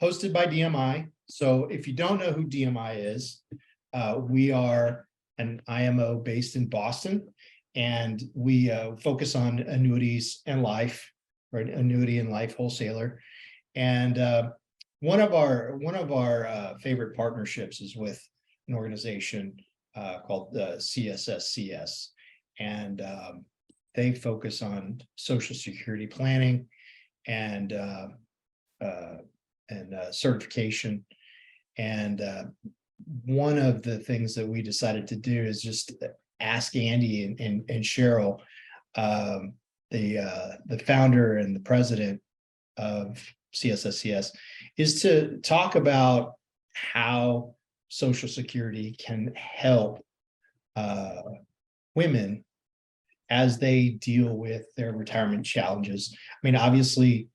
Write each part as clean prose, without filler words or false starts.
hosted by DMI. So if you don't know who DMI is, we are an IMO based in Boston, and we focus on annuities and life, right? Annuity and life wholesaler. And one of our favorite partnerships is with an organization called the CSSCS, and they focus on Social Security planning and certification. And one of the things that we decided to do is just ask Andy and Cheryl, the founder and the president of CSSCS, is to talk about how Social Security can help women as they deal with their retirement challenges. I mean, obviously,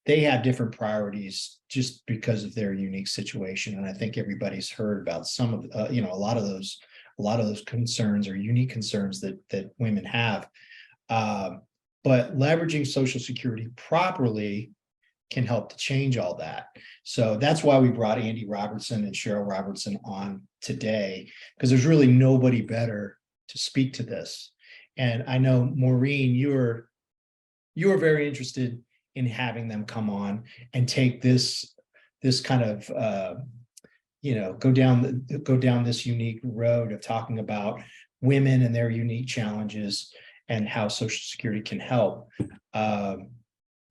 they have different priorities just because of their unique situation, and I think everybody's heard about some of a lot of those concerns or unique concerns that women have. But leveraging Social Security properly can help to change all that. So that's why we brought Andy Robertson and Cheryl Robertson on today, because there's really nobody better to speak to this. And I know, Maureen, you were very interested in having them come on and take this kind of go down this unique road of talking about women and their unique challenges and how Social Security can help.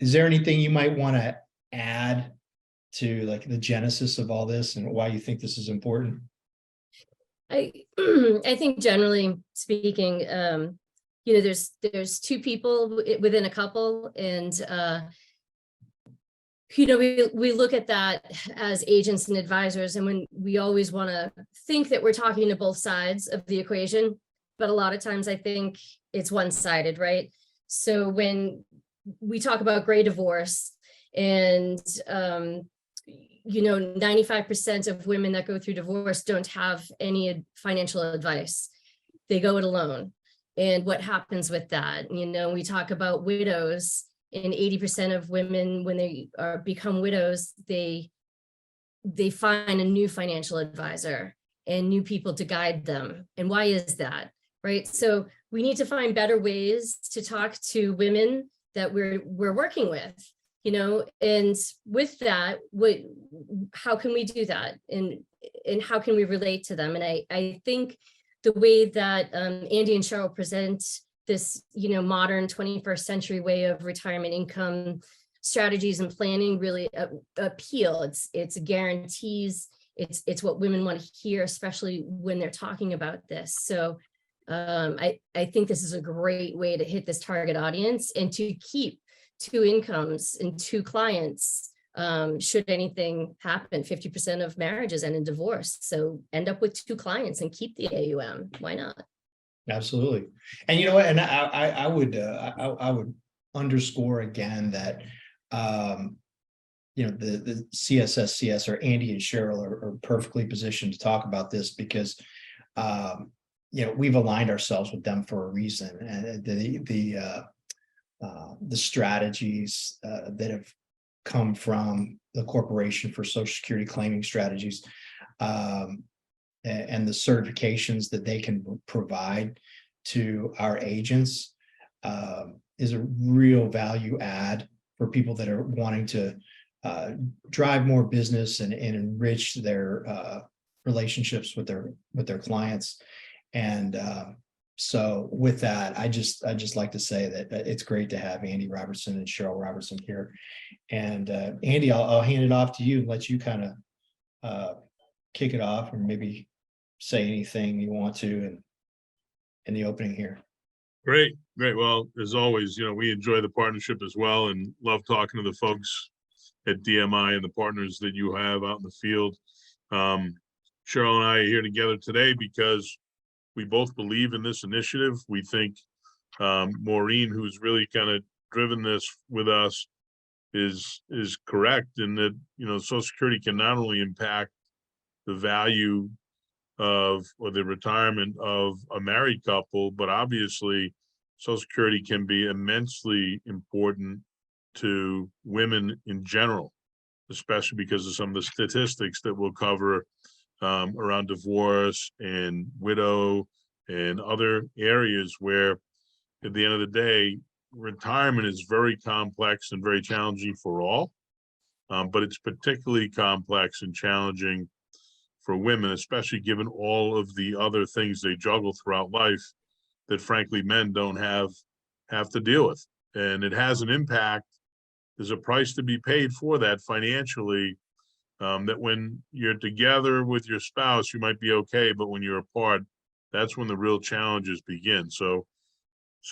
Is there anything you might want to add to like the genesis of all this and why you think this is important? I think generally speaking, there's two people within a couple, and we look at that as agents and advisors, and when we always want to think that we're talking to both sides of the equation, but a lot of times I think it's one-sided, right? So when we talk about gray divorce, and 95% of women that go through divorce don't have any financial advice. They go it alone. And what happens with that? We talk about widows, and 80% of women, when they become widows, they find a new financial advisor and new people to guide them. And why is that? Right? So we need to find better ways to talk to women that we're working with. And with that, how can we do that? And how can we relate to them? And I think the way that Andy and Cheryl present this, modern 21st century way of retirement income strategies and planning really appeal. It's guarantees. It's what women want to hear, especially when they're talking about this. So I think this is a great way to hit this target audience and to keep two incomes and two clients should anything happen. 50% of marriages end in divorce. So end up with two clients and keep the AUM. Why not? Absolutely. And you know what? And I would underscore again that the CSSCS, or Andy and Cheryl, are perfectly positioned to talk about this because we've aligned ourselves with them for a reason, and the strategies that have come from the Corporation for Social Security Claiming Strategies and the certifications that they can provide to our agents is a real value add for people that are wanting to drive more business and enrich their relationships with their clients. And so with that, I just like to say that it's great to have Andy Robertson and Cheryl Robertson here. And Andy, I'll hand it off to you and let you kind of kick it off, or maybe say anything you want to in the opening here. Great. Well, as always, we enjoy the partnership as well, and love talking to the folks at DMI and the partners that you have out in the field. Cheryl and I are here together today because we both believe in this initiative. We think Maureen, who's really kind of driven this with us, is correct in that, Social Security can not only impact the value of, or the retirement of a married couple, but obviously Social Security can be immensely important to women in general. especially because of some of the statistics that we'll cover around divorce and widow and other areas where at the end of the day, retirement is very complex and very challenging for all. But it's particularly complex and challenging for women, especially given all of the other things they juggle throughout life that frankly men don't have to deal with. And it has an impact. There's a price to be paid for that financially, that when you're together with your spouse, you might be okay, but when you're apart, that's when the real challenges begin. So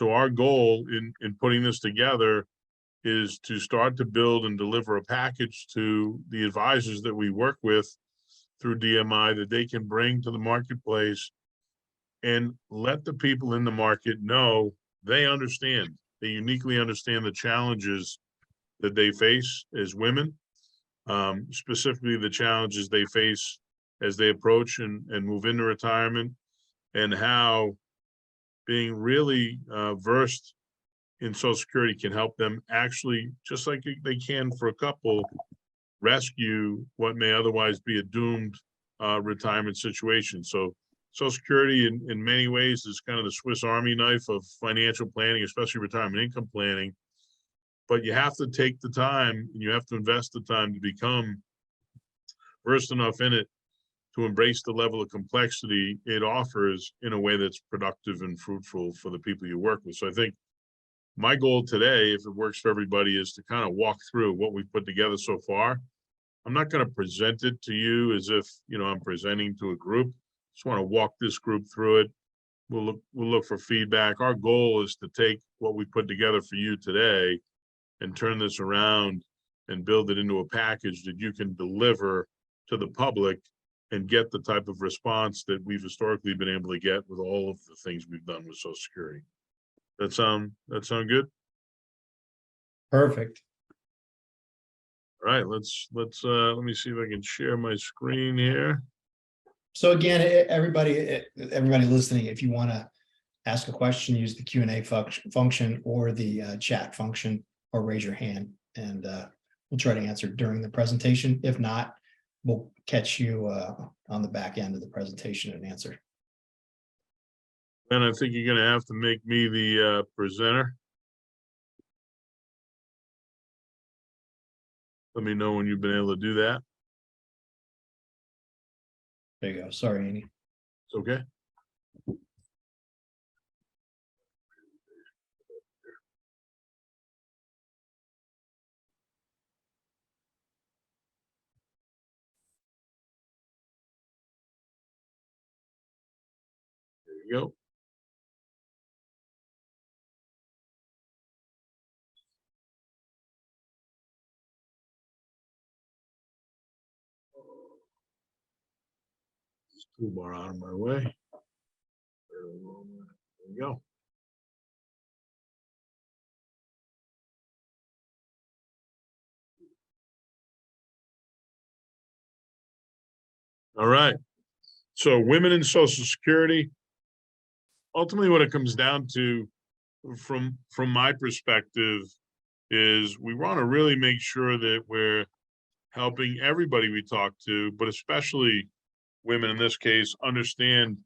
our goal in putting this together is to start to build and deliver a package to the advisors that we work with through DMI that they can bring to the marketplace and let the people in the market know they understand, they uniquely understand the challenges that they face as women, specifically the challenges they face as they approach and move into retirement, and how being really versed in Social Security can help them actually, just like they can for a couple, rescue what may otherwise be a doomed retirement situation. So Social Security in many ways is kind of the Swiss Army knife of financial planning, especially retirement income planning. But you have to take the time and you have to invest the time to become versed enough in it to embrace the level of complexity it offers in a way that's productive and fruitful for the people you work with. So I think my goal today, if it works for everybody, is to kind of walk through what we've put together so far. I'm not going to present it to you as if, you know, I'm presenting to a group. Just want to walk this group through it. We'll look for feedback. Our goal is to take what we put together for you today and turn this around and build it into a package that you can deliver to the public and get the type of response that we've historically been able to get with all of the things we've done with Social Security. That sound good? Perfect. All right, let me see if I can share my screen here. So again, everybody listening, if you want to ask a question, use the Q&A function or the chat function, or raise your hand, and we'll try to answer during the presentation. If not, we'll catch you on the back end of the presentation and answer. And I think you're going to have to make me the presenter. Let me know when you've been able to do that. There you go. Sorry, Andy. It's okay. There you go. Toolbar out of my way. There we go. All right. So women in Social Security, ultimately what it comes down to from my perspective is we want to really make sure that we're helping everybody we talk to, but especially women in this case, understand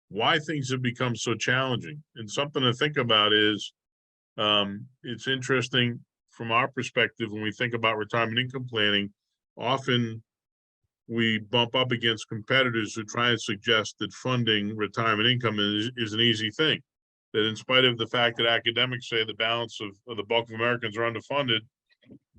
why things have become so challenging. And something to think about is it's interesting from our perspective when we think about retirement income planning, often we bump up against competitors who try and suggest that funding retirement income is an easy thing. That in spite of the fact that academics say the balance of the bulk of Americans are underfunded,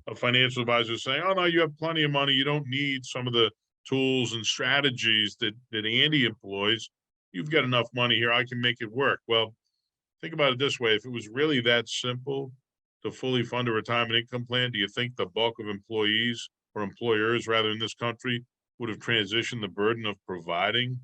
a financial advisor is saying, oh no, you have plenty of money. You don't need some of the tools and strategies that Andy employs. You've got enough money here. I can make it work. Well, think about it this way. If it was really that simple to fully fund a retirement income plan, do you think the bulk of employees or employers rather in this country would have transitioned the burden of providing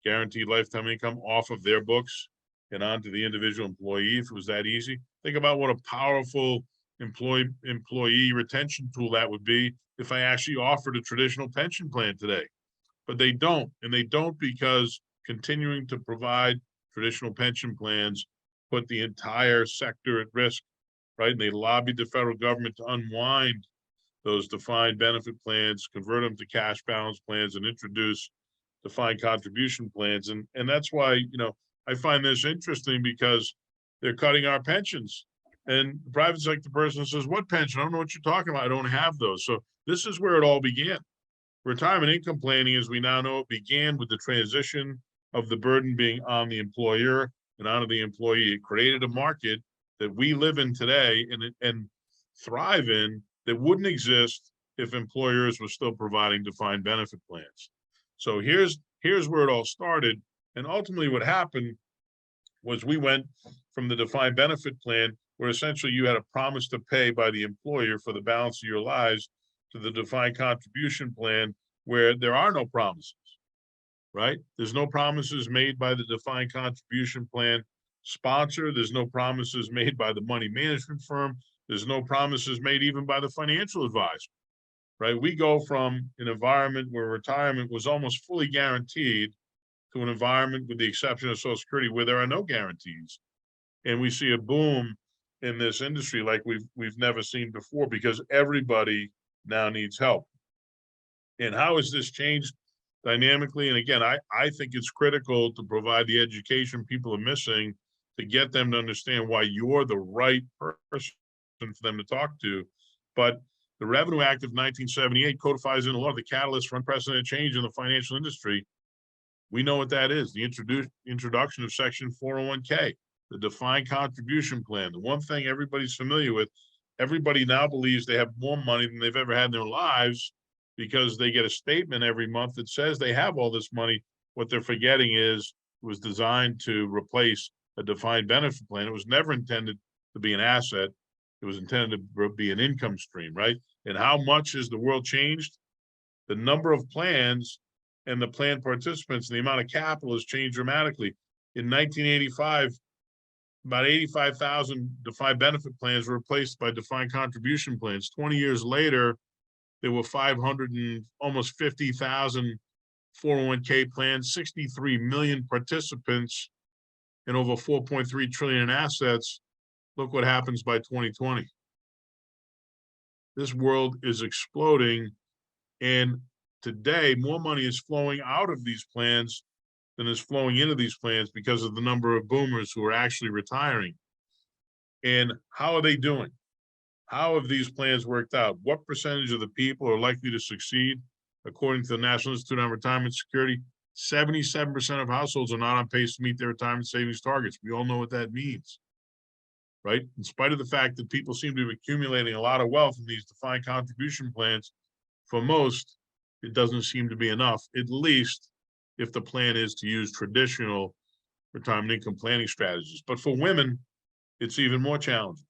guaranteed lifetime income off of their books and onto the individual employee if it was that easy? Think about what a powerful employee retention tool that would be if I actually offered a traditional pension plan today. But they don't, and they don't because continuing to provide traditional pension plans put the entire sector at risk, right? And they lobbied the federal government to unwind those defined benefit plans, convert them to cash balance plans, and introduce defined contribution plans. And that's why, I find this interesting, because they're cutting our pensions. And the private sector person says, what pension? I don't know what you're talking about. I don't have those. So this is where it all began. Retirement income planning, as we now know, began with the transition of the burden being on the employer and onto the employee. It created a market that we live in today and thrive in, that wouldn't exist if employers were still providing defined benefit plans. So here's where it all started. And ultimately what happened was we went from the defined benefit plan, where essentially you had a promise to pay by the employer for the balance of your lives, to the defined contribution plan, where there are no promises, right? There's no promises made by the defined contribution plan sponsor. There's no promises made by the money management firm. There's no promises made even by the financial advisor, right? We go from an environment where retirement was almost fully guaranteed to an environment, with the exception of Social Security, where there are no guarantees. And we see a boom in this industry like we've never seen before, because everybody now needs help. And how has this changed dynamically? And again, I think it's critical to provide the education people are missing, to get them to understand why you're the right person for them to talk to. But the Revenue Act of 1978 codifies in a lot of the catalyst for unprecedented change in the financial industry. We know what that is: the introduction of Section 401k, the defined contribution plan. The one thing everybody's familiar with, everybody now believes they have more money than they've ever had in their lives, because they get a statement every month that says they have all this money. What they're forgetting is it was designed to replace a defined benefit plan. It was never intended to be an asset. It was intended to be an income stream, right? And how much has the world changed? The number of plans and the plan participants and the amount of capital has changed dramatically. In 1985, about 85,000 defined benefit plans were replaced by defined contribution plans. 20 years later, there were 500 and almost 50,000 401k plans, 63 million participants, and over 4.3 trillion in assets. Look what happens by 2020. This world is exploding, and today more money is flowing out of these plans than is flowing into these plans, because of the number of boomers who are actually retiring. And how are they doing? How have these plans worked out? What percentage of the people are likely to succeed? According to the National Institute on Retirement Security, 77% of households are not on pace to meet their retirement savings targets. We all know what that means, right? In spite of the fact that people seem to be accumulating a lot of wealth in these defined contribution plans, for most, it doesn't seem to be enough, at least if the plan is to use traditional retirement income planning strategies. But for women, it's even more challenging,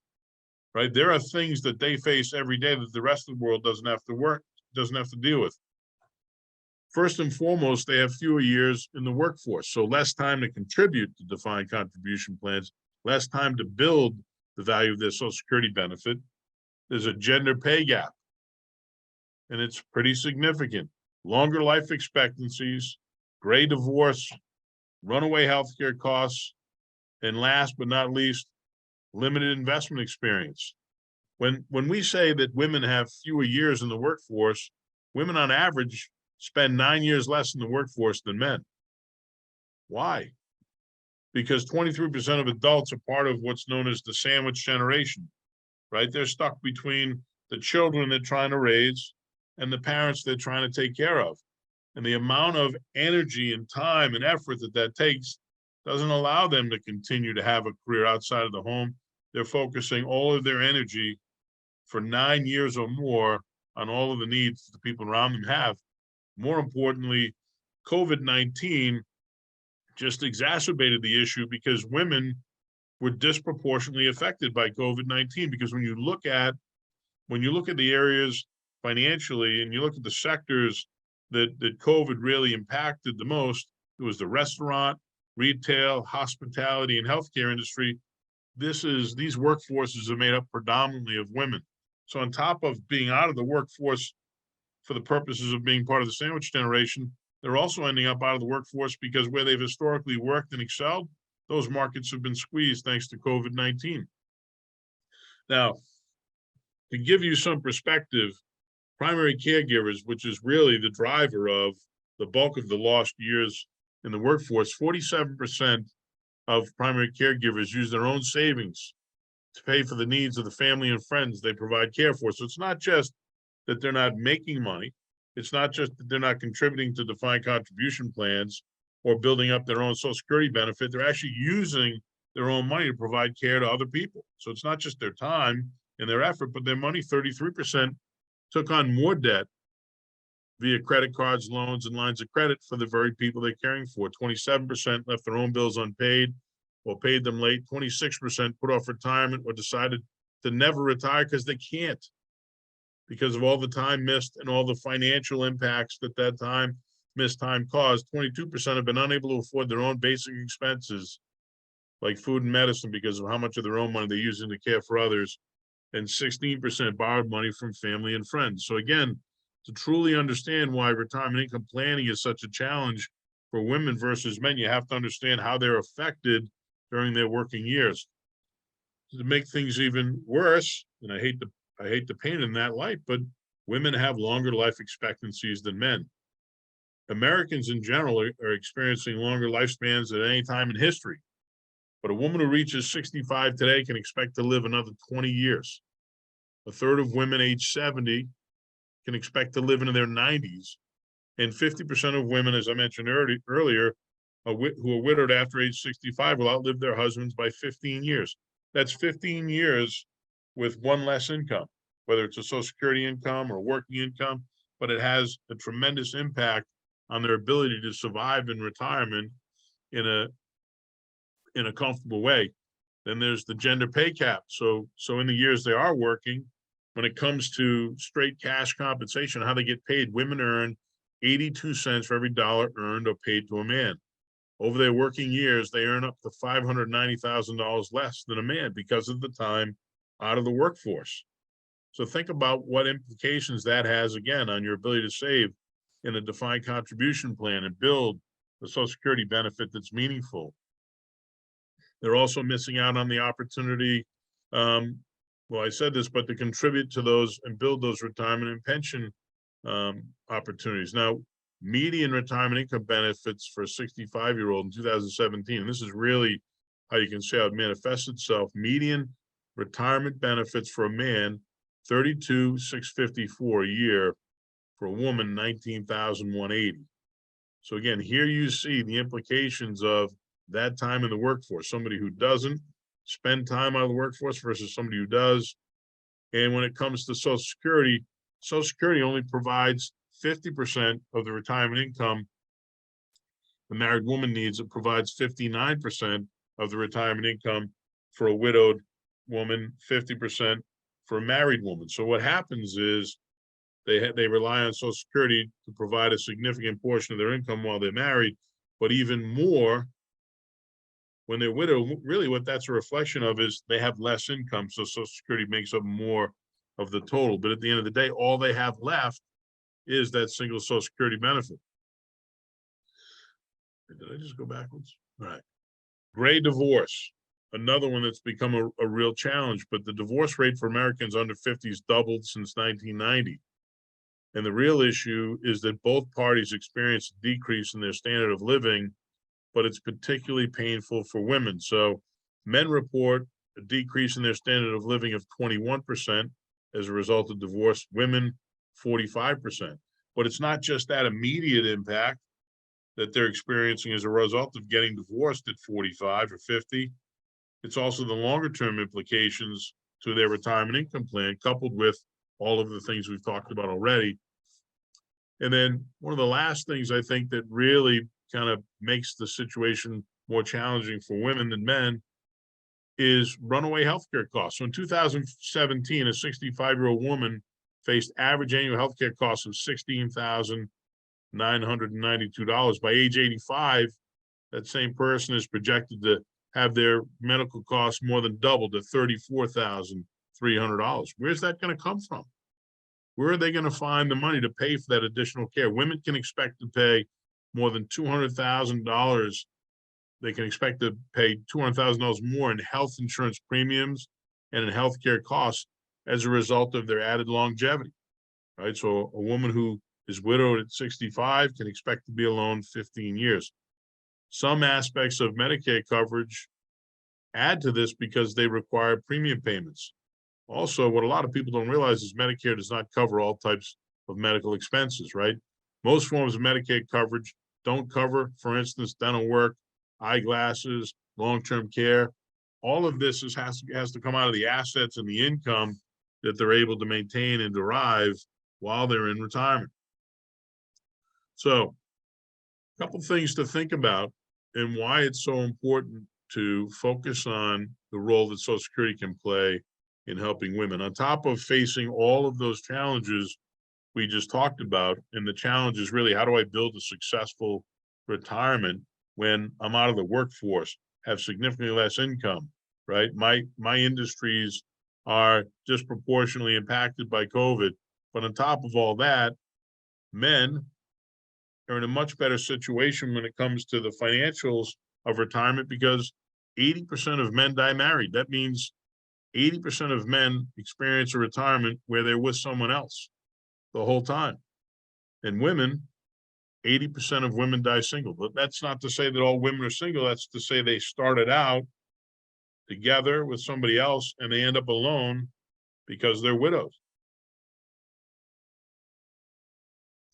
right? There are things that they face every day that the rest of the world doesn't have to deal with. First and foremost, they have fewer years in the workforce, so less time to contribute to defined contribution plans, less time to build the value of their Social Security benefit. There's a gender pay gap, and it's pretty significant. Longer life expectancies, gray divorce, runaway healthcare costs, and last but not least, limited investment experience. When we say that women have fewer years in the workforce, women on average spend 9 years less in the workforce than men. Why? Because 23% of adults are part of what's known as the sandwich generation, right? They're stuck between the children they're trying to raise and the parents they're trying to take care of. And the amount of energy and time and effort that takes doesn't allow them to continue to have a career outside of the home. They're focusing all of their energy for 9 years or more on all of the needs the people around them have. More importantly, COVID-19 just exacerbated the issue, because women were disproportionately affected by COVID-19. Because when you look at the areas financially, and you look at the sectors that COVID really impacted the most, it was the restaurant, retail, hospitality, and healthcare industry. These workforces are made up predominantly of women. So on top of being out of the workforce for the purposes of being part of the sandwich generation, they're also ending up out of the workforce because where they've historically worked and excelled, those markets have been squeezed thanks to COVID-19. Now, to give you some perspective, primary caregivers, which is really the driver of the bulk of the lost years in the workforce, 47% of primary caregivers use their own savings to pay for the needs of the family and friends they provide care for. So it's not just that they're not making money. It's not just that they're not contributing to defined contribution plans or building up their own Social Security benefit. They're actually using their own money to provide care to other people. So it's not just their time and their effort, but their money. 33% took on more debt via credit cards, loans, and lines of credit for the very people they're caring for. 27% left their own bills unpaid or paid them late. 26% put off retirement or decided to never retire because they can't, because of all the time missed and all the financial impacts that time missed time caused. 22% have been unable to afford their own basic expenses like food and medicine because of how much of their own money they're using to care for others. And 16% borrowed money from family and friends. So again, to truly understand why retirement income planning is such a challenge for women versus men, you have to understand how they're affected during their working years. To make things even worse, and I hate to paint in that light, but women have longer life expectancies than men. Americans in general are experiencing longer lifespans at any time in history. But a woman who reaches 65 today can expect to live another 20 years. A third of women age 70 can expect to live into their 90s. And 50% of women, as I mentioned earlier, who are widowed after age 65 will outlive their husbands by 15 years. That's 15 years with one less income, whether it's a Social Security income or working income, but it has a tremendous impact on their ability to survive in retirement in a comfortable way. Then there's the gender pay cap. So in the years they are working, when it comes to straight cash compensation, how they get paid, women earn 82 cents for every dollar earned or paid to a man. Over their working years, they earn up to $590,000 less than a man because of the time out of the workforce. So think about what implications that has, again, on your ability to save in a defined contribution plan and build a Social Security benefit that's meaningful. They're also missing out on the opportunity, well, I said this, but to contribute to those and build those retirement and pension opportunities. Now, median retirement income benefits for a 65-year-old in 2017, and this is really how you can see how it manifests itself. Median retirement benefits for a man, $32,654 a year. For a woman, $19,180. So again, here you see the implications of that time in the workforce, somebody who doesn't spend time out of the workforce versus somebody who does. And when it comes to Social Security only provides 50% of the retirement income the married woman needs. It provides 59% of the retirement income for a widowed woman, 50% for a married woman. So what happens is they rely on Social Security to provide a significant portion of their income while they're married, but even more when they're widowed. Really what that's a reflection of is they have less income, so Social Security makes up more of the total. But at the end of the day, all they have left is that single Social Security benefit. Did I just go backwards? All right. Gray divorce, another one that's become a real challenge, but the divorce rate for Americans under 50 has doubled since 1990. And the real issue is that both parties experience a decrease in their standard of living, but it's particularly painful for women. So men report a decrease in their standard of living of 21% as a result of divorce, women 45%. But it's not just that immediate impact that they're experiencing as a result of getting divorced at 45 or 50. It's also the longer term implications to their retirement income plan, coupled with all of the things we've talked about already. And then one of the last things I think that really kind of makes the situation more challenging for women than men is runaway healthcare costs. So in 2017, a 65-year-old woman faced average annual healthcare costs of $16,992. By age 85, that same person is projected to have their medical costs more than doubled to $34,300. Where's that going to come from? Where are they going to find the money to pay for that additional care? Women can expect to pay more than $200,000. They can expect to pay $200,000 more in health insurance premiums and in healthcare costs as a result of their added longevity. right? So a woman who is widowed at 65 can expect to be alone 15 years. Some aspects of Medicare coverage add to this because they require premium payments. Also, what a lot of people don't realize is Medicare does not cover all types of medical expenses, right? Most forms of Medicaid coverage don't cover, for instance, dental work, eyeglasses, long-term care. All of this has to come out of the assets and the income that they're able to maintain and derive while they're in retirement. So, a couple things to think about and why it's so important to focus on the role that Social Security can play in helping women. On top of facing all of those challenges we just talked about, and the challenge is really, how do I build a successful retirement when I'm out of the workforce, have significantly less income, right? My industries are disproportionately impacted by COVID, but on top of all that, men are in a much better situation when it comes to the financials of retirement, because 80% of men die married. That means 80% of men experience a retirement where they're with someone else the whole time. And women, 80% of women die single. But that's not to say that all women are single. That's to say they started out together with somebody else and they end up alone because they're widows.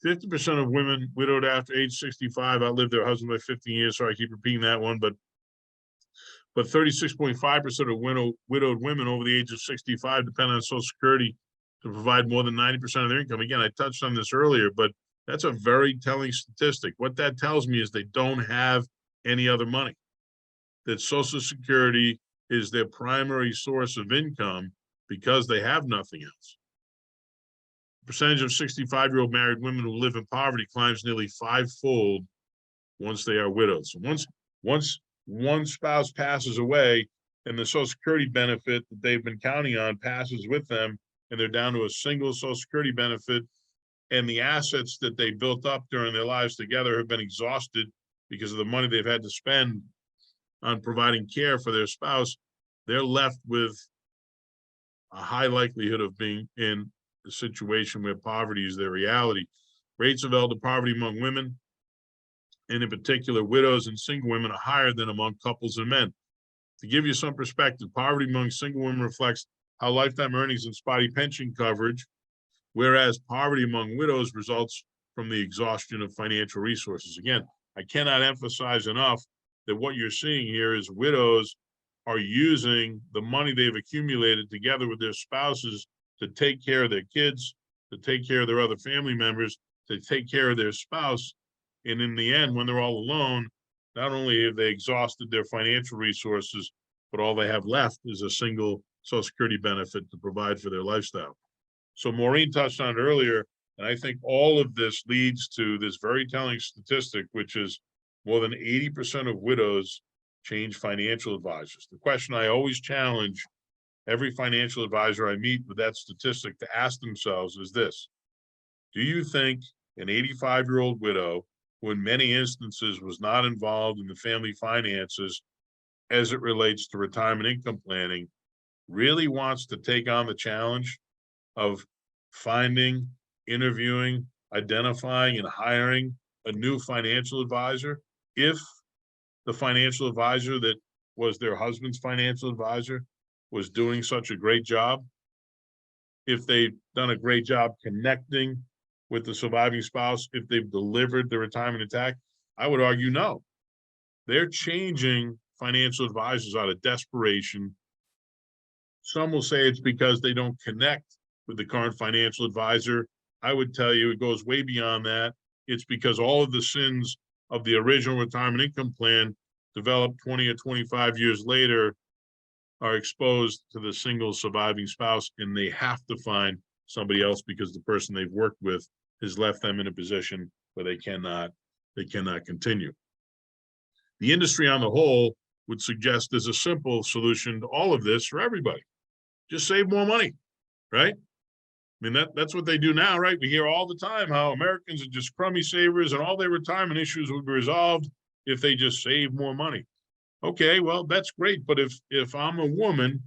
50% of women widowed after age 65 outlived their husband by 15 years. Sorry, I keep repeating that one, but 36.5% of widowed women over the age of 65 depend on Social Security to provide more than 90% of their income. Again, I touched on this earlier, but that's a very telling statistic. What that tells me is they don't have any other money, that Social Security is their primary source of income because they have nothing else. The percentage of 65-year-old married women who live in poverty climbs nearly fivefold once they are widowed. So once one spouse passes away and the Social Security benefit that they've been counting on passes with them, and they're down to a single Social Security benefit, and the assets that they built up during their lives together have been exhausted because of the money they've had to spend on providing care for their spouse, they're left with a high likelihood of being in a situation where poverty is their reality. Rates of elder poverty among women, and in particular widows and single women, are higher than among couples and men. To give you some perspective, poverty among single women reflects how lifetime earnings and spotty pension coverage, whereas poverty among widows results from the exhaustion of financial resources. Again, I cannot emphasize enough that what you're seeing here is widows are using the money they've accumulated together with their spouses to take care of their kids, to take care of their other family members, to take care of their spouse. And in the end, when they're all alone, not only have they exhausted their financial resources, but all they have left is a single Social Security benefit to provide for their lifestyle. So Maureen touched on it earlier, and I think all of this leads to this very telling statistic, which is more than 80% of widows change financial advisors. The question I always challenge every financial advisor I meet with that statistic to ask themselves is this: do you think an 85-year-old widow, who in many instances was not involved in the family finances as it relates to retirement income planning, really wants to take on the challenge of finding, interviewing, identifying, and hiring a new financial advisor if the financial advisor that was their husband's financial advisor was doing such a great job? If they've done a great job connecting with the surviving spouse, if they've delivered the retirement attack? I would argue no. They're changing financial advisors out of desperation. Some will say it's because they don't connect with the current financial advisor. I would tell you it goes way beyond that. It's because all of the sins of the original retirement income plan developed 20 or 25 years later are exposed to the single surviving spouse, and they have to find somebody else because the person they've worked with has left them in a position where they cannot continue. The industry on the whole would suggest there's a simple solution to all of this for everybody. Just save more money, right? I mean, that's what they do now, right? We hear all the time how Americans are just crummy savers and all their retirement issues would be resolved if they just save more money. Okay, well, that's great. But if I'm a woman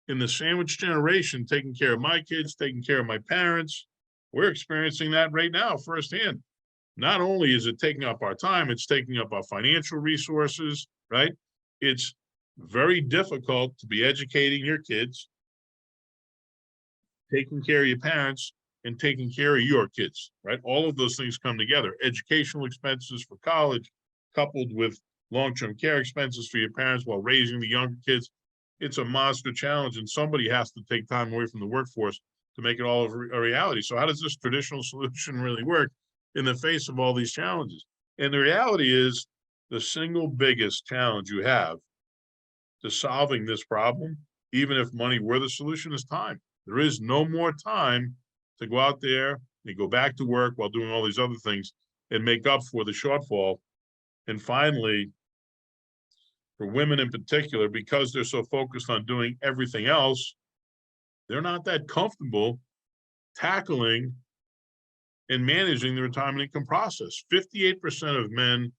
in the sandwich generation, taking care of my kids, taking care of my parents, We're experiencing that right now firsthand. Not only is it taking up our time, it's taking up our financial resources, right? It's very difficult to be educating your kids, taking care of your parents, and taking care of your kids, right? All of those things come together. Educational expenses for college, coupled with long-term care expenses for your parents while raising the younger kids. It's a monster challenge, and somebody has to take time away from the workforce to make it all a reality. So how does this traditional solution really work in the face of all these challenges? And the reality is, the single biggest challenge you have to solving this problem, even if money were the solution, is time. There is no more time to go out there and go back to work while doing all these other things and make up for the shortfall. And finally, for women in particular, because they're so focused on doing everything else, they're not that comfortable tackling and managing the retirement income process. 58% of men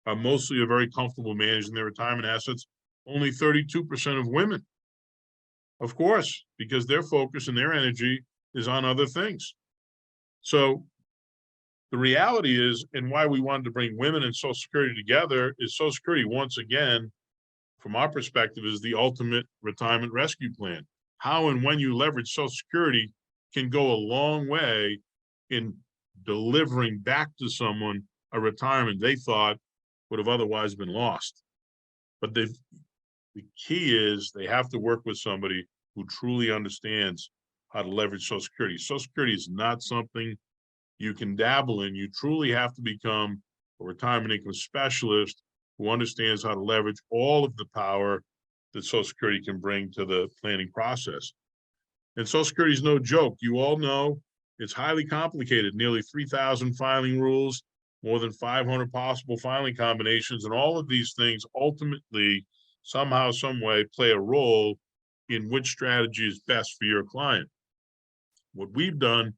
are mostly very comfortable managing their retirement assets, only 32% of women. Of course, because their focus and their energy is on other things. So the reality is, and why we wanted to bring women and Social Security together, is Social Security, once again, from our perspective, is the ultimate retirement rescue plan. How and when you leverage Social Security can go a long way in delivering back to someone a retirement they thought would have otherwise been lost. But the key is they have to work with somebody who truly understands how to leverage Social Security. Social Security is not something you can dabble in. You truly have to become a retirement income specialist who understands how to leverage all of the power that Social Security can bring to the planning process. And Social Security is no joke. You all know it's highly complicated, nearly 3,000 filing rules, more than 500 possible filing combinations, and all of these things ultimately, somehow, some way, play a role in which strategy is best for your client. What we've done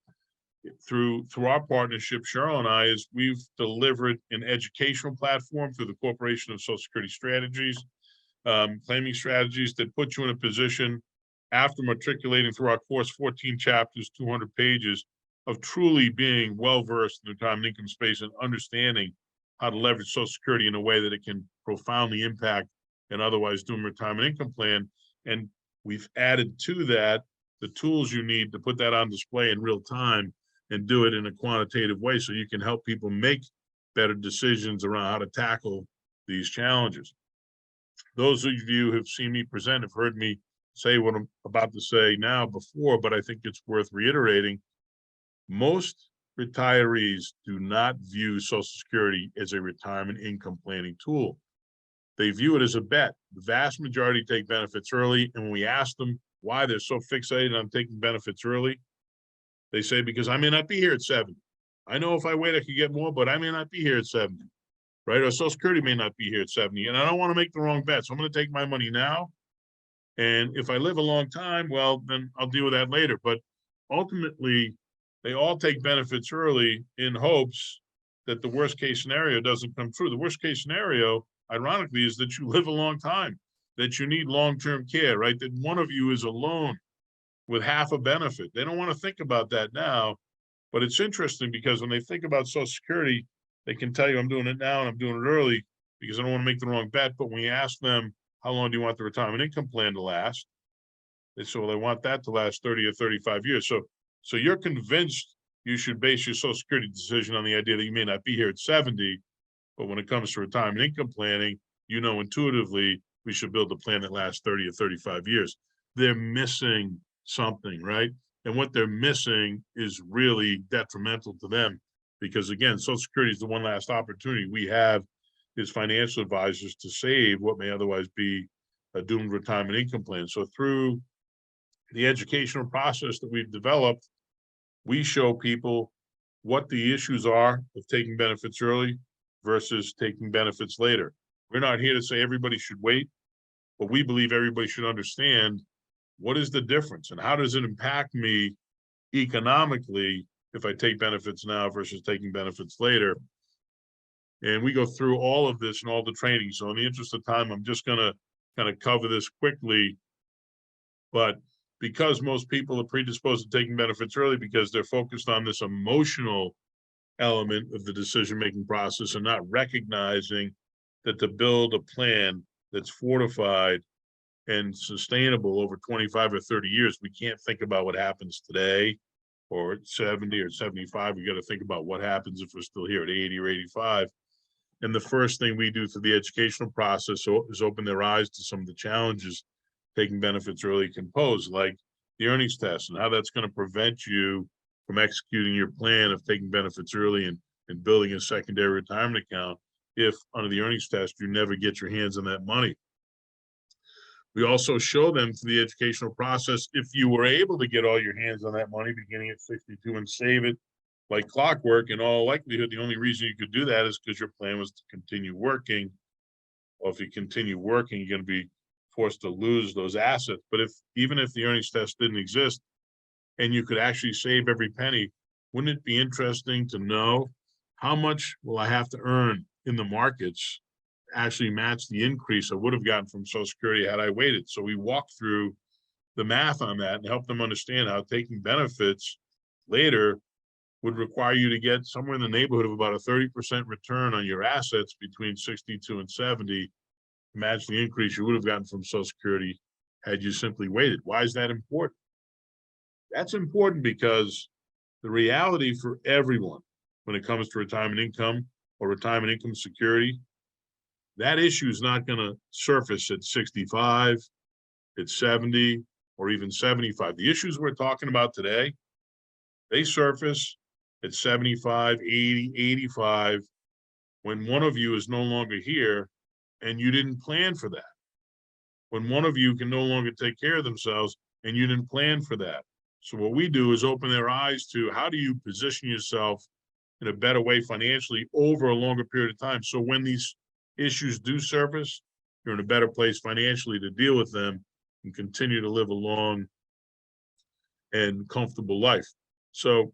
through our partnership, Cheryl and I, is we've delivered an educational platform through the Corporation of Social Security Strategies, claiming strategies that put you in a position after matriculating through our course, 14 chapters, 200 pages, of truly being well-versed in the retirement income space and understanding how to leverage Social Security in a way that it can profoundly impact an otherwise doomed retirement income plan. And we've added to that the tools you need to put that on display in real time and do it in a quantitative way so you can help people make better decisions around how to tackle these challenges. Those of you who have seen me present have heard me say what I'm about to say now before, but I think it's worth reiterating. Most retirees do not view Social Security as a retirement income planning tool. They view it as a bet. The vast majority take benefits early, and when we ask them why they're so fixated on taking benefits early, they say, because I may not be here at 70. I know if I wait, I could get more, but I may not be here at 70, right? Or Social Security may not be here at 70, and I don't want to make the wrong bet. So I'm going to take my money now. And if I live a long time, well, then I'll deal with that later. But ultimately, they all take benefits early in hopes that the worst case scenario doesn't come true. The worst case scenario, ironically, is that you live a long time, that you need long-term care, right? That one of you is alone with half a benefit. They don't want to think about that now, but it's interesting because when they think about Social Security, they can tell you, I'm doing it now and I'm doing it early because I don't want to make the wrong bet. But when you ask them, how long do you want the retirement income plan to last? They say, well, they want that to last 30 or 35 years. So you're convinced you should base your Social Security decision on the idea that you may not be here at 70, but when it comes to retirement income planning, you know intuitively we should build a plan that lasts 30 or 35 years. They're missing something, right? And what they're missing is really detrimental to them because, again, Social Security is the one last opportunity we have as financial advisors to save what may otherwise be a doomed retirement income plan. So through the educational process that we've developed, we show people what the issues are of taking benefits early versus taking benefits later. We're not here to say everybody should wait, but we believe everybody should understand what is the difference and how does it impact me economically if I take benefits now versus taking benefits later. And we go through all of this and all the training. So in the interest of time, I'm just going to kind of cover this quickly. But because most people are predisposed to taking benefits early because they're focused on this emotional element of the decision-making process and not recognizing that to build a plan that's fortified and sustainable over 25 or 30 years, we can't think about what happens today or at 70 or 75. We got to think about what happens if we're still here at 80 or 85. And the first thing we do through the educational process is open their eyes to some of the challenges taking benefits early can pose, like the earnings test and how that's going to prevent you from executing your plan of taking benefits early and building a secondary retirement account if under the earnings test you never get your hands on that money. We also show them through the educational process, if you were able to get all your hands on that money beginning at 62 and save it like clockwork, in all likelihood, the only reason you could do that is because your plan was to continue working. Well, if you continue working, you're going to be forced to lose those assets. But even if the earnings test didn't exist and you could actually save every penny, wouldn't it be interesting to know how much will I have to earn in the markets to actually match the increase I would have gotten from Social Security had I waited? So we walk through the math on that and help them understand how taking benefits later would require you to get somewhere in the neighborhood of about a 30% return on your assets between 62 and 70 to match the increase you would have gotten from Social Security had you simply waited. Why is that important? That's important because the reality for everyone when it comes to retirement income or retirement income security, that issue is not going to surface at 65, at 70, or even 75. The issues we're talking about today, they surface at 75, 80, 85, when one of you is no longer here and you didn't plan for that. When one of you can no longer take care of themselves and you didn't plan for that. So what we do is open their eyes to how do you position yourself in a better way financially over a longer period of time. So when these issues do surface, you're in a better place financially to deal with them and continue to live a long and comfortable life. So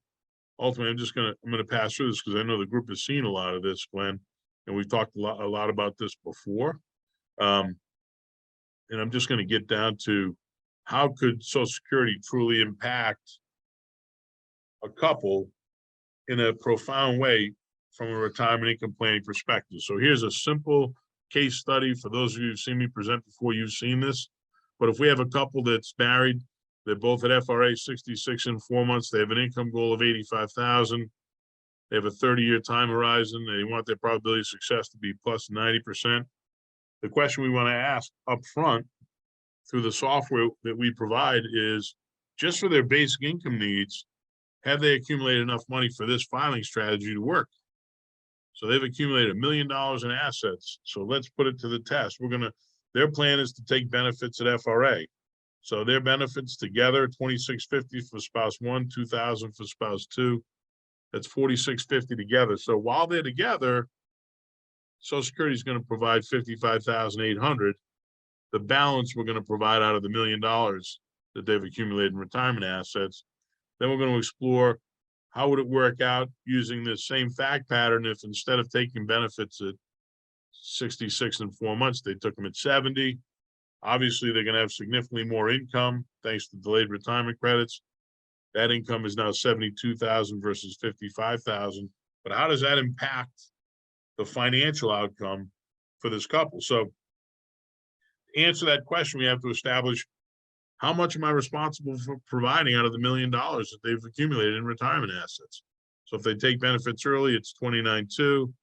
ultimately, I'm gonna pass through this because I know the group has seen a lot of this, Glenn, and we've talked a lot about this before. And I'm just going to get down to how could Social Security truly impact a couple in a profound way from a retirement income planning perspective. So here's a simple case study for those of you who've seen me present before. You've seen this, but if we have a couple that's married, they're both at FRA 66 in 4 months. They have an income goal of 85,000. They have a 30-year time horizon. They want their probability of success to be plus 90%. The question we want to ask up front through the software that we provide is, just for their basic income needs, have they accumulated enough money for this filing strategy to work? So they've accumulated $1 million in assets. So let's put it to the test. Their plan is to take benefits at FRA. So their benefits together, $2,650 for spouse one, $2,000 for spouse two. That's $4,650 together. So while they're together, Social Security is going to provide $55,800. The balance we're going to provide out of the $1 million that they've accumulated in retirement assets. Then we're going to explore how would it work out using the same fact pattern if instead of taking benefits at 66 in 4 months, they took them at 70. Obviously, they're going to have significantly more income thanks to delayed retirement credits. That income is now 72,000 versus 55,000. But how does that impact the financial outcome for this couple? So to answer that question, we have to establish how much am I responsible for providing out of the $1 million that they've accumulated in retirement assets. So if they take benefits early, it's 29.2.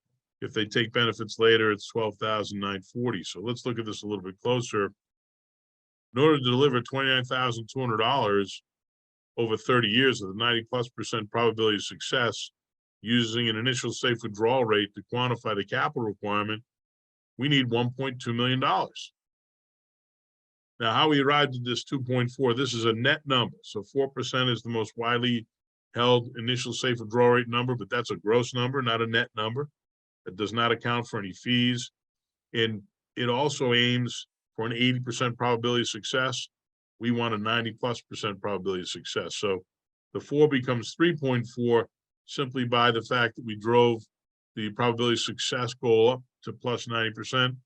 If they take benefits later, it's 12,940. So let's look at this a little bit closer. In order to deliver $29,200 over 30 years with a 90+% probability of success, using an initial safe withdrawal rate to quantify the capital requirement, we need $1.2 million. Now, how we arrived at this 2.4, this is a net number. So 4% is the most widely held initial safe withdrawal rate number, but that's a gross number, not a net number. It does not account for any fees. And it also aims for an 80% probability of success. We want a 90+% probability of success. So the 4 becomes 3.4 simply by the fact that we drove the probability of success goal up to plus 90%. And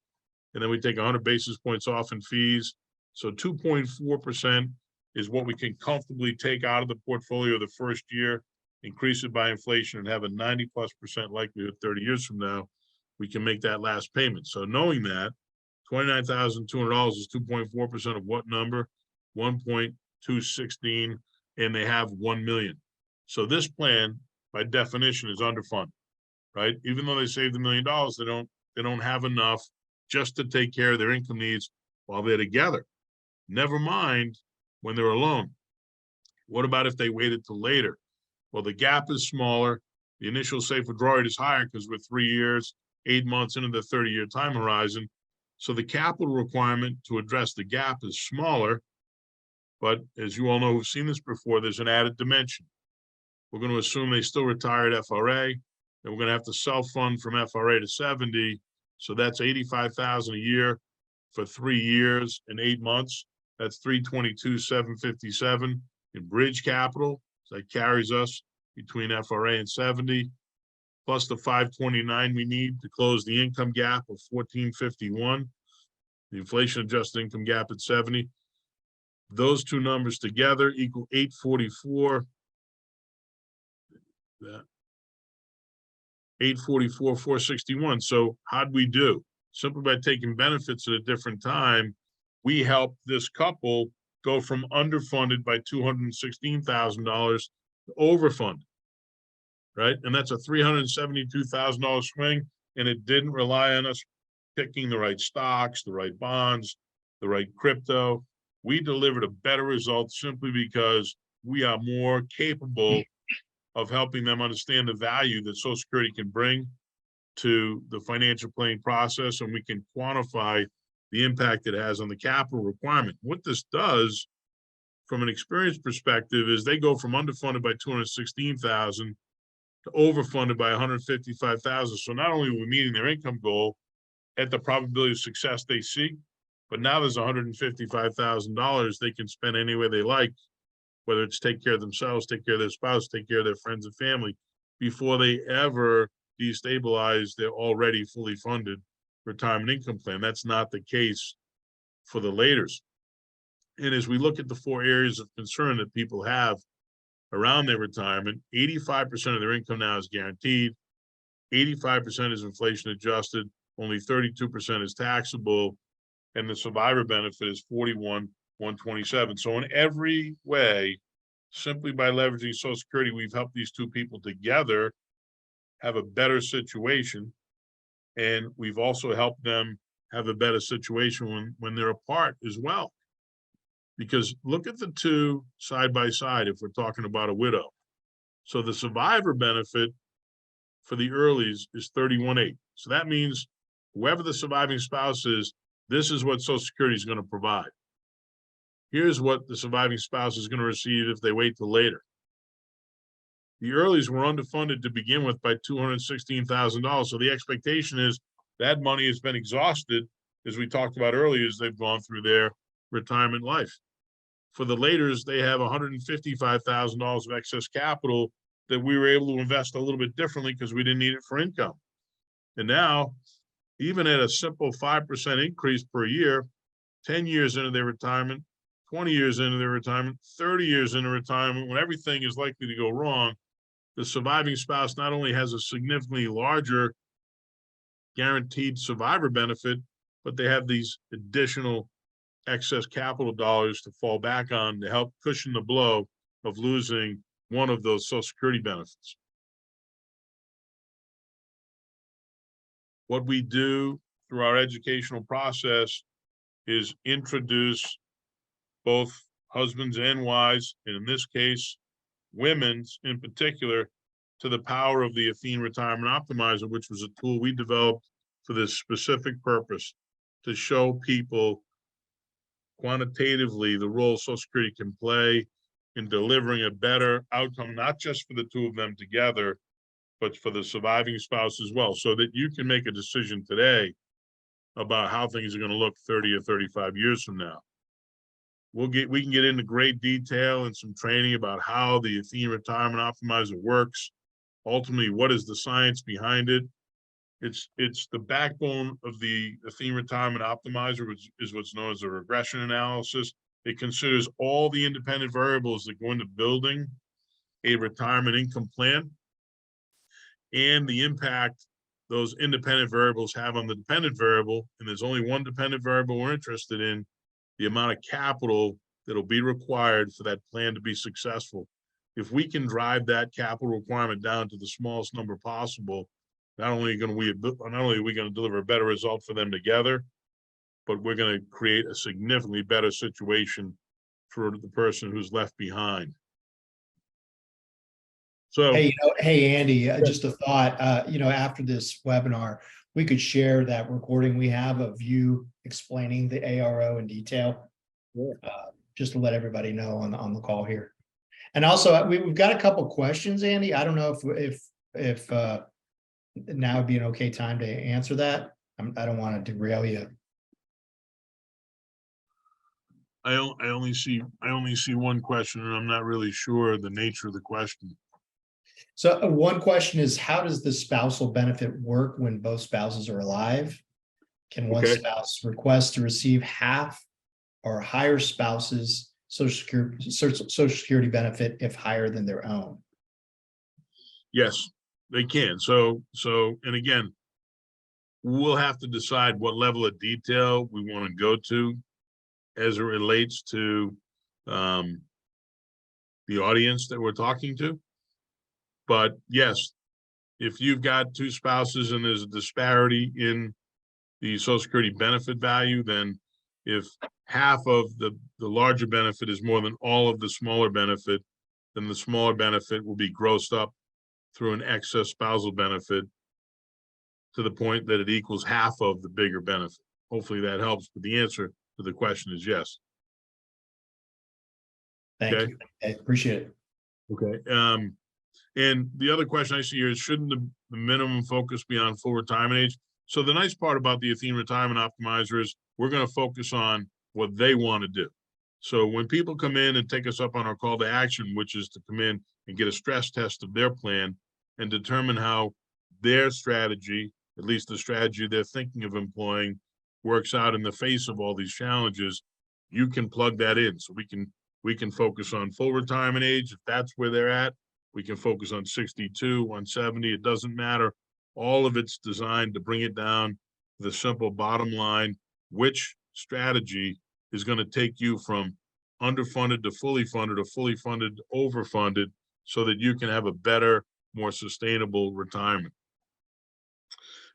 then we take 100 basis points off in fees. So 2.4% is what we can comfortably take out of the portfolio the first year, increase it by inflation, and have a 90+% likelihood 30 years from now, we can make that last payment. So knowing that, $29,200 is 2.4% of what number? 1.216, and they have 1 million. So this plan, by definition, is underfunded, right? Even though they saved $1 million, they don't have enough just to take care of their income needs while they're together. Never mind when they're alone. What about if they waited till later? Well, the gap is smaller. The initial safe withdrawal rate is higher because we're 3 years, 8 months into the 30-year time horizon. So the capital requirement to address the gap is smaller. But as you all know who've seen this before, there's an added dimension. We're going to assume they still retire at FRA, and we're going to have to self-fund from FRA to 70. So that's $85,000 a year for 3 years and 8 months. That's $322,757 in bridge capital. So that carries us between FRA and 70, plus the $529 we need to close the income gap of $1,451, the inflation adjusted income gap at 70. Those two numbers together equal $844. That $844,461. So how'd we do? Simply by taking benefits at a different time, we helped this couple go from underfunded by $216,000 to overfunded, right? And that's a $372,000 swing, and it didn't rely on us picking the right stocks, the right bonds, the right crypto. We delivered a better result simply because we are more capable of helping them understand the value that Social Security can bring to the financial planning process, and we can quantify the impact it has on the capital requirement. What this does from an experience perspective is they go from underfunded by $216,000 to overfunded by $155,000. So not only are we meeting their income goal at the probability of success they seek, but now there's $155,000 they can spend any way they like, whether it's take care of themselves, take care of their spouse, take care of their friends and family, before they ever destabilize their already fully funded retirement income plan. That's not the case for the laters. And as we look at the 4 areas of concern that people have around their retirement, 85% of their income now is guaranteed, 85% is inflation adjusted, only 32% is taxable, and the survivor benefit is $41,127. So in every way, simply by leveraging Social Security, we've helped these two people together have a better situation. And we've also helped them have a better situation when they're apart as well. Because look at the two side by side if we're talking about a widow. So the survivor benefit for the earlies is $31,800. So that means whoever the surviving spouse is, this is what Social Security is going to provide. Here's what the surviving spouse is going to receive if they wait till later. The earlies were underfunded to begin with by $216,000. So the expectation is that money has been exhausted, as we talked about earlier, as they've gone through their retirement life. For the laters, they have $155,000 of excess capital that we were able to invest a little bit differently because we didn't need it for income. And now, even at a simple 5% increase per year, 10 years into their retirement, 20 years into their retirement, 30 years into retirement, when everything is likely to go wrong, the surviving spouse not only has a significantly larger guaranteed survivor benefit, but they have these additional excess capital dollars to fall back on to help cushion the blow of losing one of those Social Security benefits. What we do through our educational process is introduce both husbands and wives, and in this case, women's in particular, to the power of the Athene Retirement Optimizer, which was a tool we developed for this specific purpose, to show people quantitatively the role Social Security can play in delivering a better outcome, not just for the two of them together, but for the surviving spouse as well, so that you can make a decision today about how things are going to look 30 or 35 years from now. We can get into great detail and some training about how the Athene Retirement Optimizer works. Ultimately, what is the science behind it? It's the backbone of the Athene Retirement Optimizer, which is what's known as a regression analysis. It considers all the independent variables that go into building a retirement income plan and the impact those independent variables have on the dependent variable. And there's only one dependent variable we're interested in, the amount of capital that'll be required for that plan to be successful. If we can drive that capital requirement down to the smallest number possible, not only are we going to deliver a better result for them together, but we're going to create a significantly better situation for the person who's left behind. So, Hey, Andy, just a thought, after this webinar, we could share that recording we have of you explaining the ARO in detail. Sure. Just to let everybody know on the call here. And also we've got a couple questions, Andy. I don't know if now would be an okay time to answer that. I don't want to derail you. I only see one question, and I'm not really sure the nature of the question. So one question is, how does the spousal benefit work when both spouses are alive? Can one spouse request to receive half or higher spouse's Social Security benefit if higher than their own? Yes, they can. So, and again, we'll have to decide what level of detail we want to go to as it relates to the audience that we're talking to. But yes, if you've got two spouses and there's a disparity in the Social Security benefit value, then if half of the larger benefit is more than all of the smaller benefit, then the smaller benefit will be grossed up through an excess spousal benefit to the point that it equals half of the bigger benefit. Hopefully that helps, but the answer to the question is yes. Thank you. I appreciate it. Okay. And the other question I see here is, shouldn't the minimum focus be on full retirement age? So the nice part about the Athene Retirement Optimizer is we're going to focus on what they want to do. So when people come in and take us up on our call to action, which is to come in and get a stress test of their plan and determine how their strategy, at least the strategy they're thinking of employing, works out in the face of all these challenges, you can plug that in. So we can focus on full retirement age if that's where they're at. We can focus on 62, 170, it doesn't matter. All of it's designed to bring it down to the simple bottom line, which strategy is going to take you from underfunded to fully funded, or fully funded to overfunded, so that you can have a better, more sustainable retirement.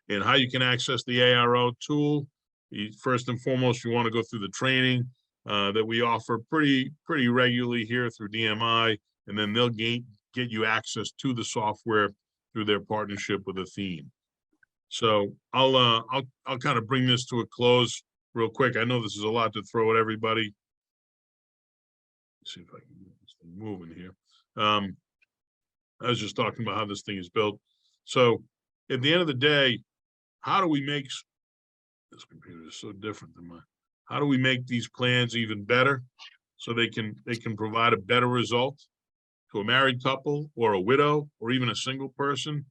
And how you can access the ARO tool, first and foremost, you want to go through the training that we offer pretty regularly here through DMI, and then they'll get you access to the software through their partnership with Athene. So I'll kind of bring this to a close real quick. I know this is a lot to throw at everybody. Let's see if I can get this thing moving here. I was just talking about how this thing is built. So at the end of the day, how do we make, this computer is so different than mine. How do we make these plans even better so they can provide a better result to a married couple or a widow or even a single person?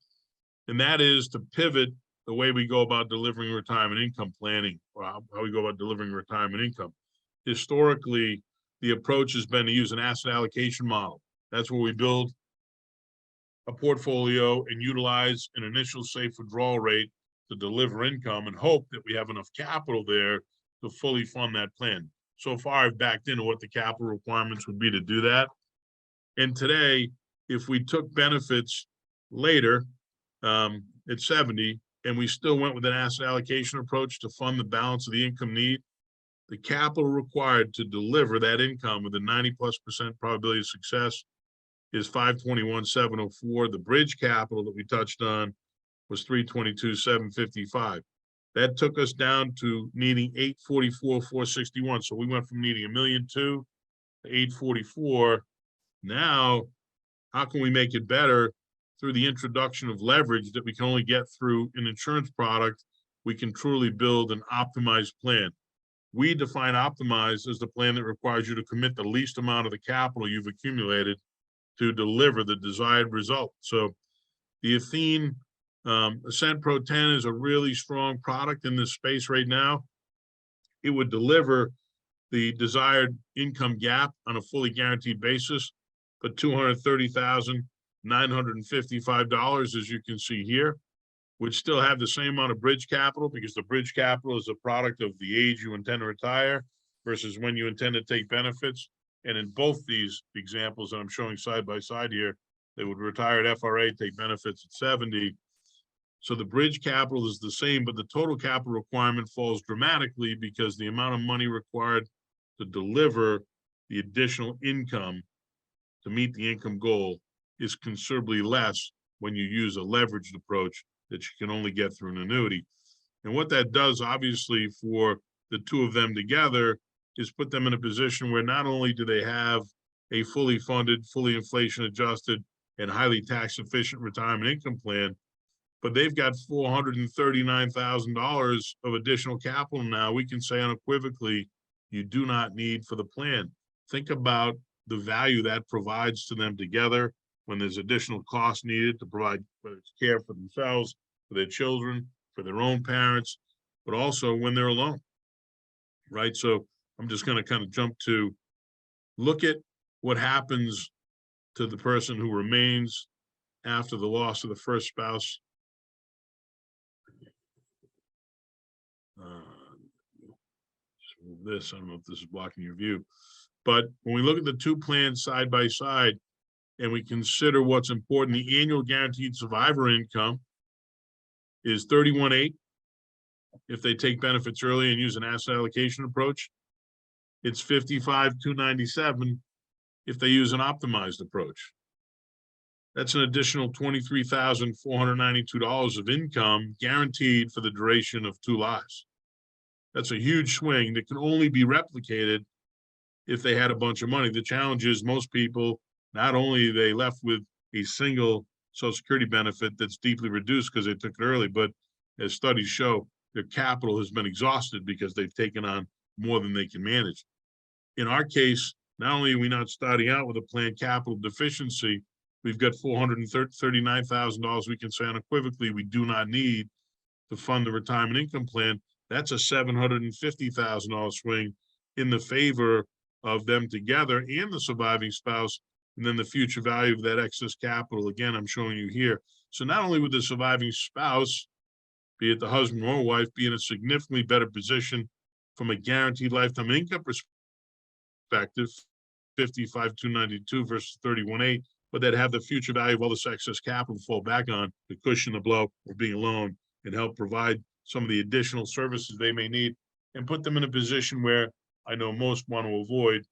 And that is to pivot the way we go about delivering retirement income planning, or how we go about delivering retirement income. Historically, the approach has been to use an asset allocation model. That's where we build a portfolio and utilize an initial safe withdrawal rate to deliver income and hope that we have enough capital there to fully fund that plan. So far, I've backed into what the capital requirements would be to do that. And today, if we took benefits later at 70, and we still went with an asset allocation approach to fund the balance of the income need, the capital required to deliver that income with a 90+% probability of success is 521,704. The bridge capital that we touched on was 322,755. That took us down to needing 844,461. So we went from needing $1.2 million to 844. Now, how can we make it better? Through the introduction of leverage that we can only get through an insurance product, we can truly build an optimized plan. We define optimized as the plan that requires you to commit the least amount of the capital you've accumulated to deliver the desired result. So the Athene Ascent Pro 10 is a really strong product in this space right now. It would deliver the desired income gap on a fully guaranteed basis for $230,955, as you can see here, would still have the same amount of bridge capital because the bridge capital is a product of the age you intend to retire versus when you intend to take benefits. And in both these examples that I'm showing side by side here, they would retire at FRA, take benefits at 70. So the bridge capital is the same, but the total capital requirement falls dramatically because the amount of money required to deliver the additional income to meet the income goal is considerably less when you use a leveraged approach that you can only get through an annuity. And what that does, obviously, for the two of them together is put them in a position where not only do they have a fully funded, fully inflation adjusted, and highly tax efficient retirement income plan, but they've got $439,000 of additional capital now. We can say unequivocally, you do not need for the plan. Think about the value that provides to them together when there's additional costs needed to provide, whether it's care for themselves, for their children, for their own parents, but also when they're alone, right? So I'm just going to kind of jump to look at what happens to the person who remains after the loss of the first spouse. Just move this. I don't know if this is blocking your view, but when we look at the two plans side by side and we consider what's important, the annual guaranteed survivor income is $31,800 if they take benefits early and use an asset allocation approach. It's $55,297 if they use an optimized approach. That's an additional $23,492 of income guaranteed for the duration of 2 lives. That's a huge swing that can only be replicated if they had a bunch of money. The challenge is most people, not only are they left with a single Social Security benefit that's deeply reduced because they took it early, but as studies show, their capital has been exhausted because they've taken on more than they can manage. In our case, not only are we not starting out with a planned capital deficiency, we've got $439,000 we can say unequivocally we do not need to fund the retirement income plan. That's a $750,000 swing in the favor of them together and the surviving spouse, and then the future value of that excess capital, again, I'm showing you here. So not only would the surviving spouse, be it the husband or wife, be in a significantly better position from a guaranteed lifetime income perspective, $55,292 versus $31,800, but that have the future value of all this excess capital to fall back on to cushion the blow of being alone and help provide some of the additional services they may need and put them in a position where I know most want to avoid,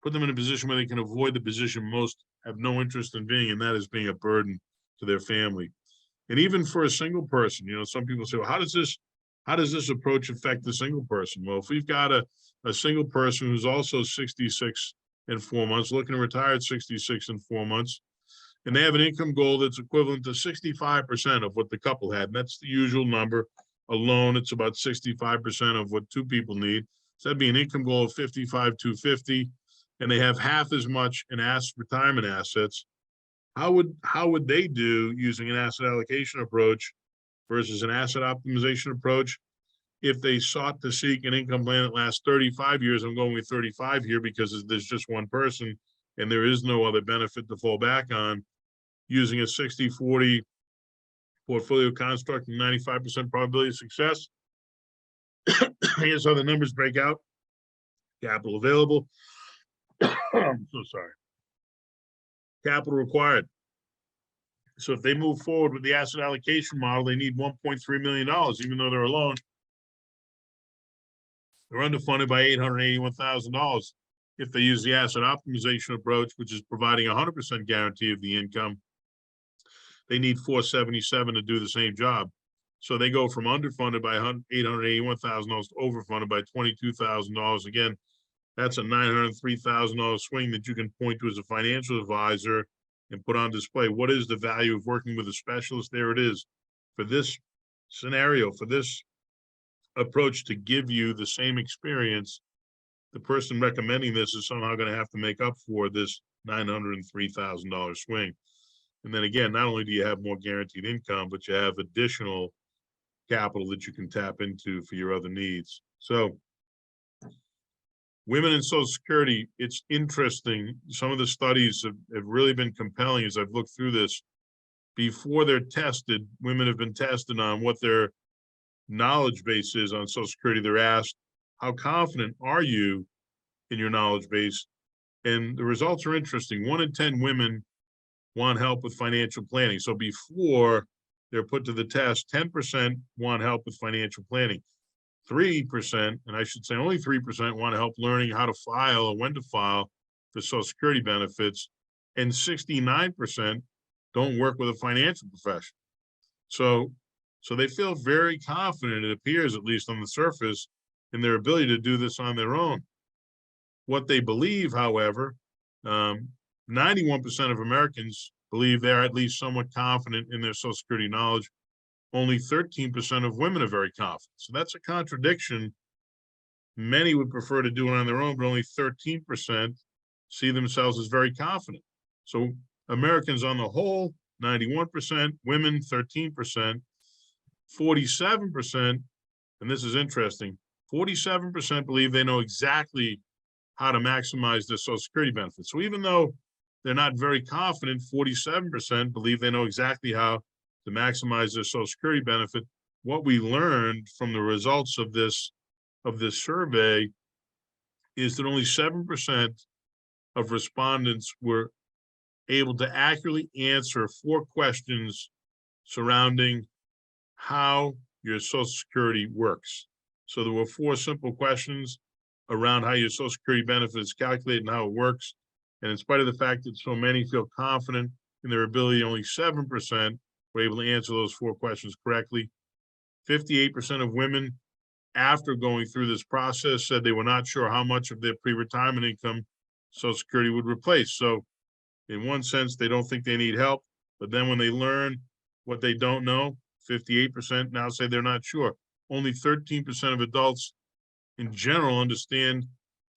put them in a position where they can avoid the position most have no interest in being, and that is being a burden to their family. And even for a single person, you know, some people say, well, how does this approach affect the single person? Well, if we've got a single person who's also 66 and 4 months, looking to retire at 66 and 4 months, and they have an income goal that's equivalent to 65% of what the couple had, and that's the usual number. Alone, it's about 65% of what two people need. So that'd be an income goal of 55,250, and they have half as much in retirement assets. How would they do using an asset allocation approach versus an asset optimization approach? If they sought to seek an income plan that lasts 35 years, I'm going with 35 here because there's just one person and there is no other benefit to fall back on, using a 60-40 portfolio construct and 95% probability of success. Here's how the numbers break out. Capital available. I'm so sorry. Capital required. So if they move forward with the asset allocation model, they need $1.3 million, even though they're alone. They're underfunded by $881,000. If they use the asset optimization approach, which is providing 100% guarantee of the income, they need $477 to do the same job. So they go from underfunded by $881,000 to overfunded by $22,000. Again, that's a $903,000 swing that you can point to as a financial advisor and put on display. What is the value of working with a specialist? There it is. For this scenario, for this approach to give you the same experience, the person recommending this is somehow going to have to make up for this $903,000 swing. And then again, not only do you have more guaranteed income, but you have additional capital that you can tap into for your other needs. So Women in Social Security, it's interesting. Some of the studies have really been compelling as I've looked through this. Before they're tested, women have been tested on what their knowledge base is on Social Security. They're asked, how confident are you in your knowledge base? And the results are interesting. 1 in 10 women want help with financial planning. So before they're put to the test, 10% want help with financial planning. 3%, and I should say only 3% want to help learning how to file or when to file for Social Security benefits, and 69% don't work with a financial professional. So they feel very confident, it appears, at least on the surface, in their ability to do this on their own. What they believe, however, 91% of Americans believe they're at least somewhat confident in their Social Security knowledge. Only 13% of women are very confident. So that's a contradiction. Many would prefer to do it on their own, but only 13% see themselves as very confident. So Americans on the whole, 91%, women 13%, 47%, and this is interesting, 47% believe they know exactly how to maximize their Social Security benefits. So even though they're not very confident, 47% believe they know exactly how to maximize their Social Security benefit. What we learned from the results of this survey is that only 7% of respondents were able to accurately answer 4 questions surrounding how your Social Security works. So there were 4 simple questions around how your Social Security benefit is calculated and how it works. And in spite of the fact that so many feel confident in their ability, only 7% were able to answer those 4 questions correctly. 58% of women, after going through this process, said they were not sure how much of their pre-retirement income Social Security would replace. So in one sense, they don't think they need help, but then when they learn what they don't know, 58% now say they're not sure. Only 13% of adults in general understand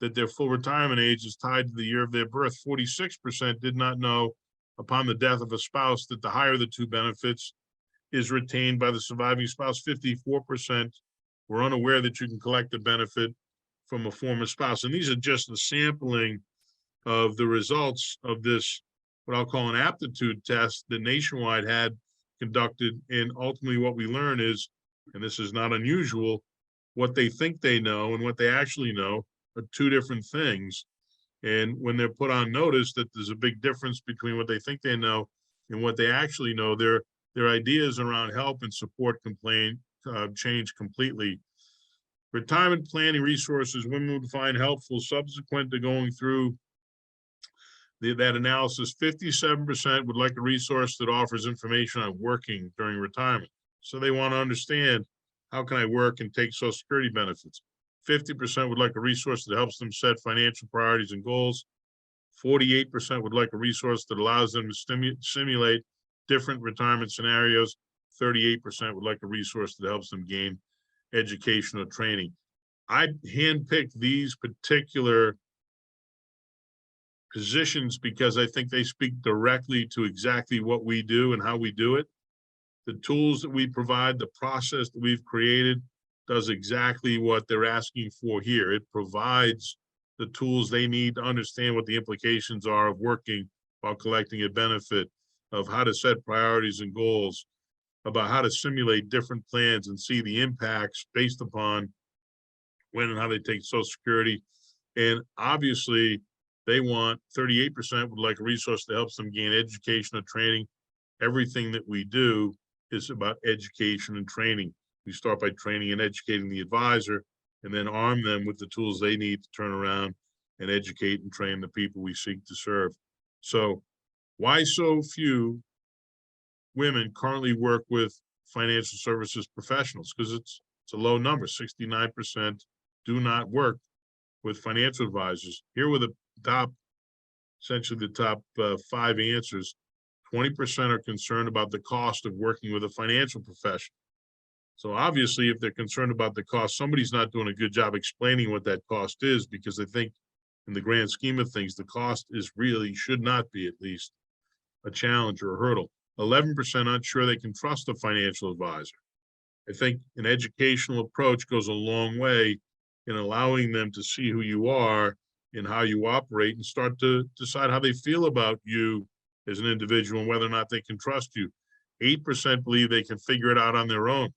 that their full retirement age is tied to the year of their birth. 46% did not know upon the death of a spouse that the higher the 2 benefits is retained by the surviving spouse. 54% were unaware that you can collect a benefit from a former spouse. And these are just a sampling of the results of this, what I'll call an aptitude test that Nationwide had conducted. And ultimately what we learn is, and this is not unusual, what they think they know and what they actually know are 2 different things. And when they're put on notice that there's a big difference between what they think they know and what they actually know, their ideas around help and support change completely. Retirement planning resources women would find helpful subsequent to going through that analysis. 57% would like a resource that offers information on working during retirement. So they want to understand, how can I work and take Social Security benefits? 50% would like a resource that helps them set financial priorities and goals. 48% would like a resource that allows them to simulate different retirement scenarios. 38% would like a resource that helps them gain educational training. I handpicked these particular positions because I think they speak directly to exactly what we do and how we do it. The tools that we provide, the process that we've created does exactly what they're asking for here. It provides the tools they need to understand what the implications are of working while collecting a benefit, of how to set priorities and goals, about how to simulate different plans and see the impacts based upon when and how they take Social Security. And obviously, they want 38% would like a resource that helps them gain education or training. Everything that we do is about education and training. We start by training and educating the advisor, and then arm them with the tools they need to turn around and educate and train the people we seek to serve. So why so few women currently work with financial services professionals? Because it's a low number. 69% do not work with financial advisors. Here were the top, essentially the top 5 answers. 20% are concerned about the cost of working with a financial professional. So obviously, if they're concerned about the cost, somebody's not doing a good job explaining what that cost is, because I think in the grand scheme of things, the cost is really, should not be at least, a challenge or a hurdle. 11% unsure they can trust a financial advisor. I think an educational approach goes a long way and allowing them to see who you are and how you operate and start to decide how they feel about you as an individual and whether or not they can trust you. 8% believe they can figure it out on their own.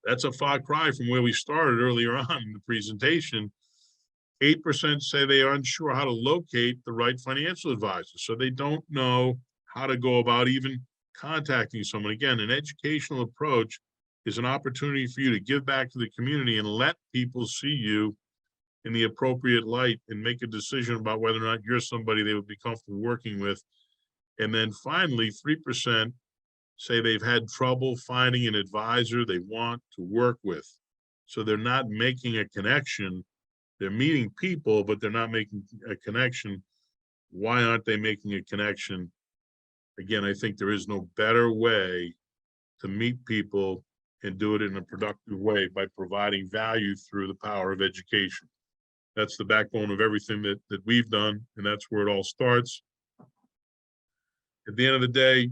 That's a far cry from where we started earlier on in the presentation. 8% say they are unsure how to locate the right financial advisor. So they don't know how to go about even contacting someone. Again, an educational approach is an opportunity for you to give back to the community and let people see you in the appropriate light and make a decision about whether or not you're somebody they would be comfortable working with. And then finally, 3% say they've had trouble finding an advisor they want to work with. So they're not making a connection. They're meeting people, but they're not making a connection. Why aren't they making a connection? Again, I think there is no better way to meet people and do it in a productive way by providing value through the power of education. That's the backbone of everything that we've done, and that's where it all starts. At the end of the day,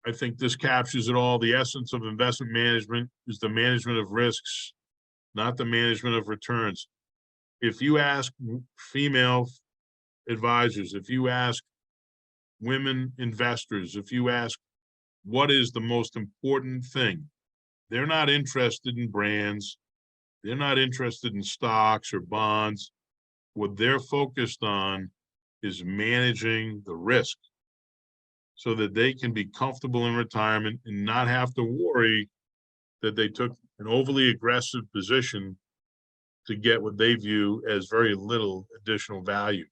I think this captures it all. The essence of investment management is the management of risks, not the management of returns. If you ask female advisors, if you ask women investors, if you ask what is the most important thing, they're not interested in brands. They're not interested in stocks or bonds. What they're focused on is managing the risk so that they can be comfortable in retirement and not have to worry that they took an overly aggressive position to get what they view as very little additional value.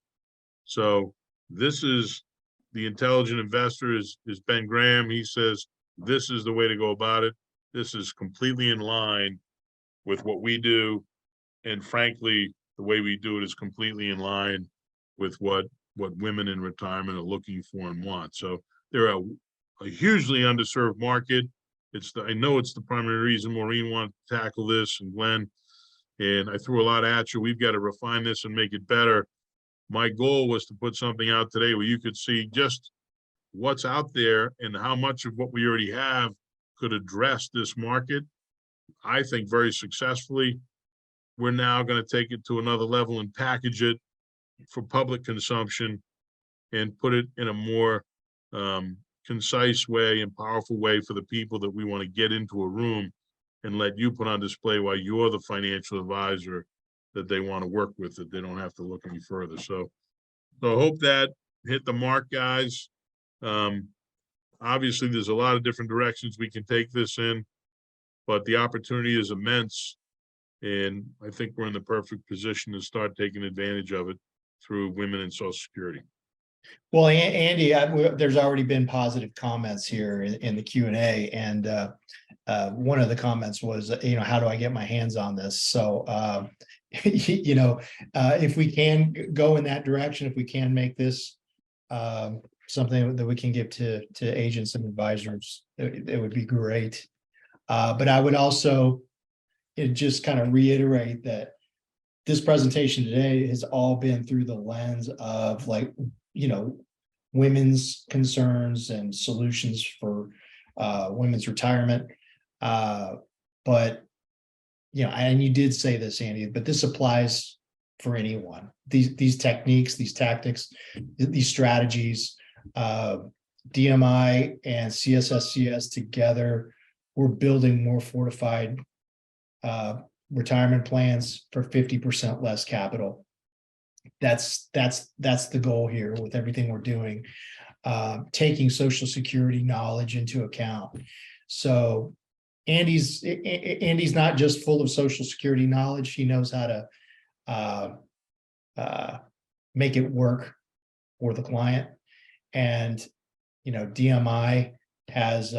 So this is the intelligent investor is Ben Graham. He says, this is the way to go about it. This is completely in line with what we do. And frankly, the way we do it is completely in line with what women in retirement are looking for and want. So they're a hugely underserved market. I know it's the primary reason Maureen wanted to tackle this, and Glenn, and I threw a lot at you. We've got to refine this and make it better. My goal was to put something out today where you could see just what's out there and how much of what we already have could address this market. I think very successfully. We're now going to take it to another level and package it for public consumption and put it in a more concise way and powerful way for the people that we want to get into a room and let you put on display why you're the financial advisor that they want to work with, that they don't have to look any further. So I hope that hit the mark, guys. Obviously, there's a lot of different directions we can take this in, but the opportunity is immense. And I think we're in the perfect position to start taking advantage of it through women in Social Security. Well, Andy, there's already been positive comments here in the Q&A, and one of the comments was, how do I get my hands on this? So, if we can go in that direction, if we can make this something that we can give to agents and advisors, it would be great. But I would also just kind of reiterate that this presentation today has all been through the lens of women's concerns and solutions for women's retirement. But, and you did say this, Andy, but this applies for anyone. These techniques, these tactics, these strategies, DMI and CSSCS together, we're building more fortified retirement plans for 50% less capital. That's the goal here with everything we're doing, taking Social Security knowledge into account. So Andy's not just full of Social Security knowledge. He knows how to make it work for the client. And DMI has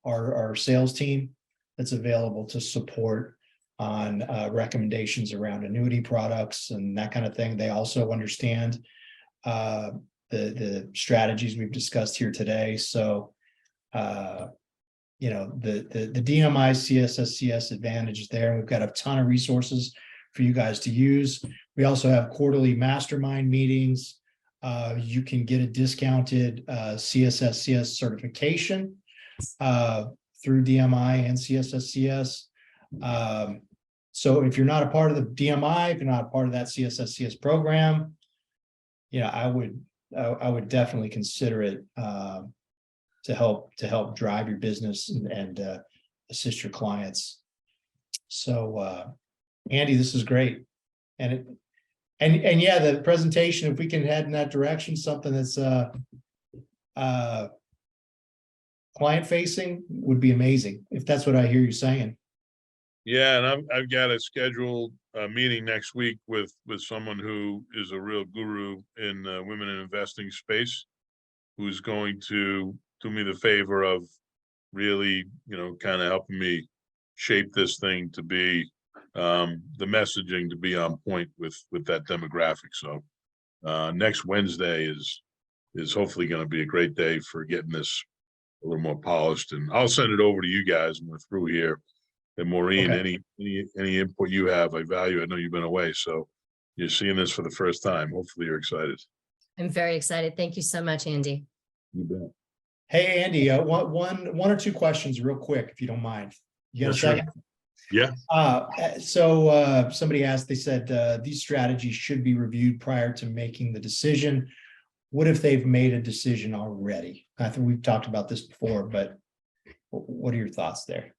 our sales team that's available to support on recommendations around annuity products and that kind of thing. They also understand the strategies we've discussed here today. So, the DMI CSSCS advantage is there. We've got a ton of resources for you guys to use. We also have quarterly mastermind meetings. You can get a discounted CSSCS certification through DMI and CSSCS. So if you're not a part of the DMI, if you're not a part of that CSSCS program, yeah, I would definitely consider it to help drive your business and assist your clients. So Andy, this is great. And yeah, the presentation, if we can head in that direction, something that's client facing would be amazing, if that's what I hear you saying. Yeah, and I've got a scheduled meeting next week with someone who is a real guru in women in investing space, who's going to do me the favor of really, kind of helping me shape this thing to be the messaging to be on point with that demographic. So next Wednesday is hopefully going to be a great day for getting this a little more polished, and I'll send it over to you guys when we're through here. And Maureen, Okay. any input you have, I value. I know you've been away, so you're seeing this for the first time. Hopefully you're excited. I'm very excited. Thank you so much, Andy. You bet. Hey, Andy, one or two questions real quick, if you don't mind. You got Yeah, a sure. second? Yeah. So somebody asked, they said these strategies should be reviewed prior to making the decision. What if they've made a decision already? I think we've talked about this before, but what are your thoughts there?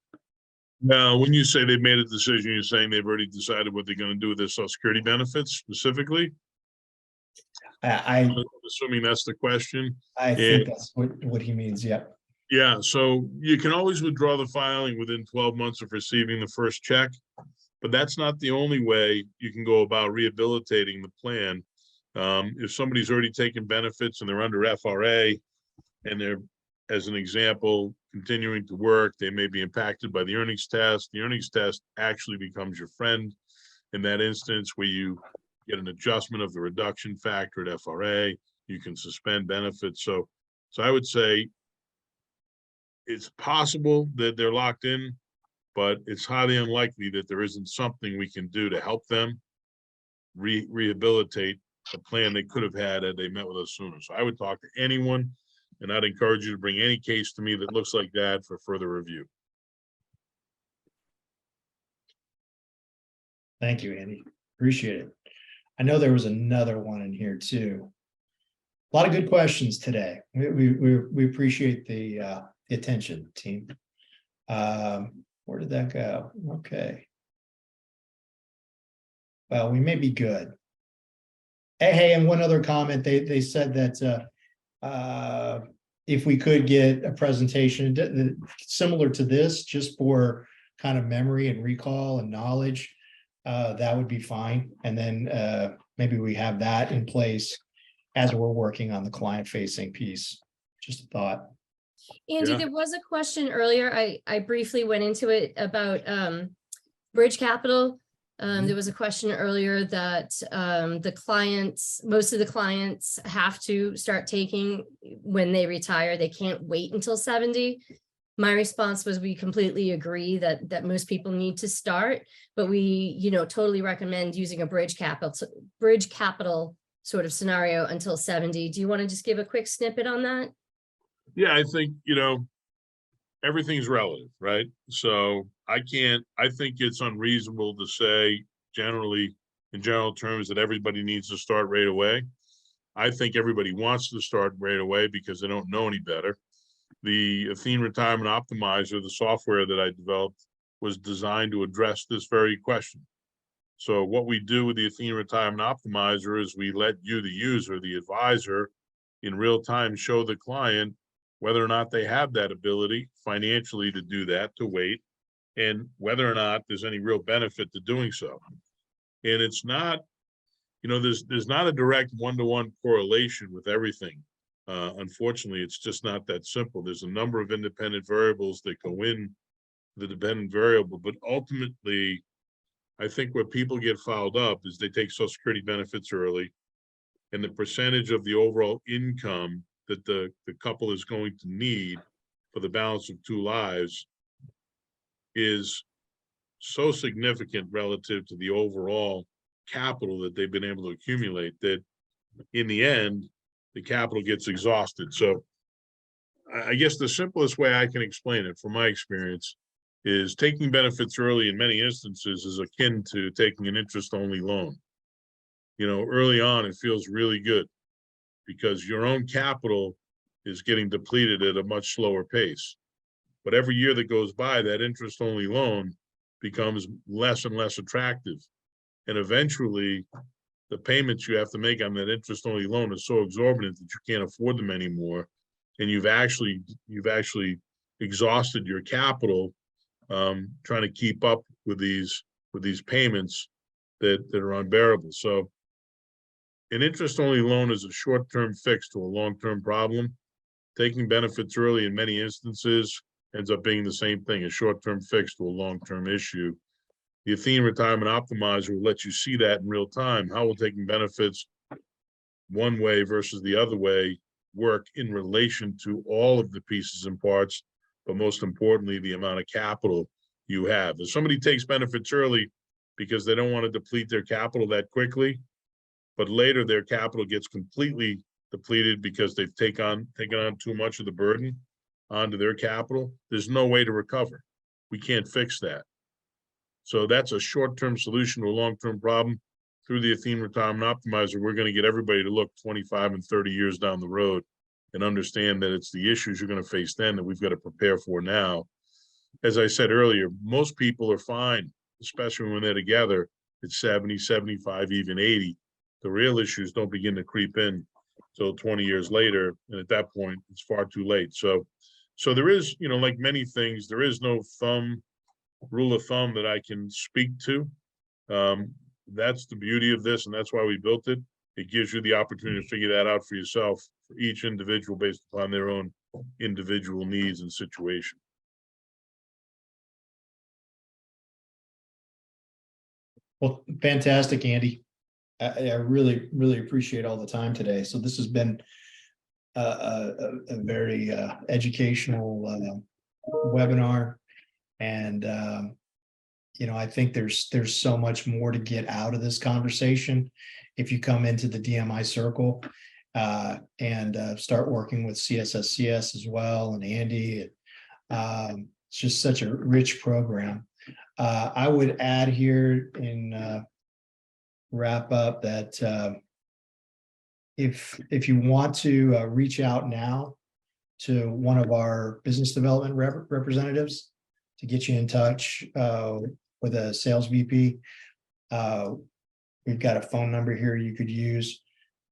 Now, when you say they've made a decision, you're saying they've already decided what they're going to do with their Social Security benefits specifically? I'm assuming that's the question. I think that's what he means. Yep. Yeah, so you can always withdraw the filing within 12 months of receiving the first check, but that's not the only way you can go about rehabilitating the plan. If somebody's already taken benefits and they're under FRA and they're, as an example, continuing to work, they may be impacted by the earnings test. The earnings test actually becomes your friend in that instance, where you get an adjustment of the reduction factor at FRA. You can suspend benefits. So I would say it's possible that they're locked in, but it's highly unlikely that there isn't something we can do to help them rehabilitate a plan they could have had they met with us sooner. So I would talk to anyone, and I'd encourage you to bring any case to me that looks like that for further review. Thank you, Andy. Appreciate it. I know there was another one in here too. A lot of good questions today. We appreciate the attention, team. Where did that go? Okay. Well, we may be good. Hey, and one other comment. They said that if we could get a presentation similar to this, just for kind of memory and recall and knowledge, that would be fine. And then maybe we have that in place as we're working on the client-facing piece. Just a thought. Andy, Yeah. there was a question earlier. I briefly went into it about Bridge Capital. There was a question earlier that most of the clients have to start taking when they retire. They can't wait until 70. My response was, we completely agree that most people need to start, but we, totally recommend using a bridge capital sort of scenario until 70. Do you want to just give a quick snippet on that? Yeah, I think, everything's relative, right? So I think it's unreasonable to say in general terms, that everybody needs to start right away. I think everybody wants to start right away because they don't know any better. The Athene Retirement Optimizer, the software that I developed, was designed to address this very question. So what we do with the Athene Retirement Optimizer is we let you, the user, the advisor, in real time show the client whether or not they have that ability financially to do that, to wait, and whether or not there's any real benefit to doing so. And it's not, there's not a direct one-to-one correlation with everything. Unfortunately, it's just not that simple. There's a number of independent variables that go in the dependent variable, but ultimately, I think where people get fouled up is they take Social Security benefits early, and the percentage of the overall income that the couple is going to need for the balance of 2 lives is so significant relative to the overall capital that they've been able to accumulate, that in the end, the capital gets exhausted. So I guess the simplest way I can explain it from my experience is taking benefits early in many instances is akin to taking an interest-only loan. You know, early on, it feels really good because your own capital is getting depleted at a much slower pace. But every year that goes by, that interest-only loan becomes less and less attractive. And eventually, the payments you have to make on that interest-only loan is so exorbitant that you can't afford them anymore. And you've actually exhausted your capital trying to keep up with these payments that are unbearable. So an interest-only loan is a short-term fix to a long-term problem. Taking benefits early in many instances ends up being the same thing, a short-term fix to a long-term issue. The Athene Retirement Optimizer will let you see that in real time. How will taking benefits one way versus the other way work in relation to all of the pieces and parts, but most importantly, the amount of capital you have. If somebody takes benefits early because they don't want to deplete their capital that quickly, but later their capital gets completely depleted because they've taken on too much of the burden onto their capital, there's no way to recover. We can't fix that. So that's a short-term solution to a long-term problem. Through the Athene Retirement Optimizer, we're going to get everybody to look 25 and 30 years down the road and understand that it's the issues you're going to face then that we've got to prepare for now. As I said earlier, most people are fine, especially when they're together at 70, 75, even 80. The real issues don't begin to creep in until 20 years later. And at that point, it's far too late. So there is, you know, like many things, there is no rule of thumb that I can speak to. That's the beauty of this, and that's why we built it. It gives you the opportunity to figure that out for yourself, for each individual based upon their own individual needs and situation. Well, fantastic, Andy. I really, really appreciate all the time today. So this has been a very educational webinar. And, you know, I think there's so much more to get out of this conversation if you come into the DMI circle and start working with CSSCS as well, and Andy. It's just such a rich program. I would add here in wrap up that if you want to reach out now to one of our business development representatives to get you in touch with a sales VP, we've got a phone number here you could use.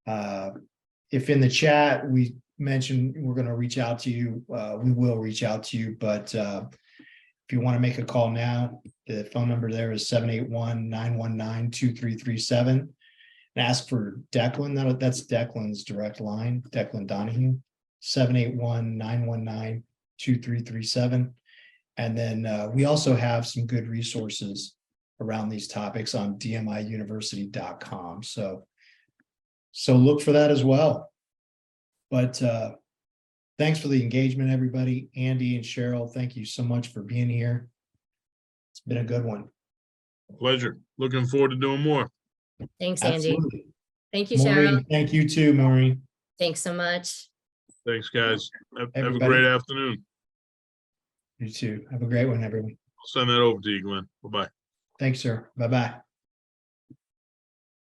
If in the chat we mentioned we're going to reach out to you, we will reach out to you. But if you want to make a call now, the phone number there is 781-919-2337. And ask for Declan. That's Declan's direct line, Declan Donahue, 781-919-2337. And then we also have some good resources around these topics on dmiuniversity.com. So look for that as well. But thanks for the engagement, everybody. Andy and Cheryl, thank you so much for being here. It's been a good one. Pleasure. Looking forward to doing more. Thanks, Andy. Absolutely. Thank you, Maureen, Cheryl. thank you too, Maureen. Thanks so much. Thanks, guys. Have a Everybody. great afternoon. You too. Have a great one, everyone. I'll send that over to you, Glenn. Bye-bye. Thanks, sir. Bye-bye.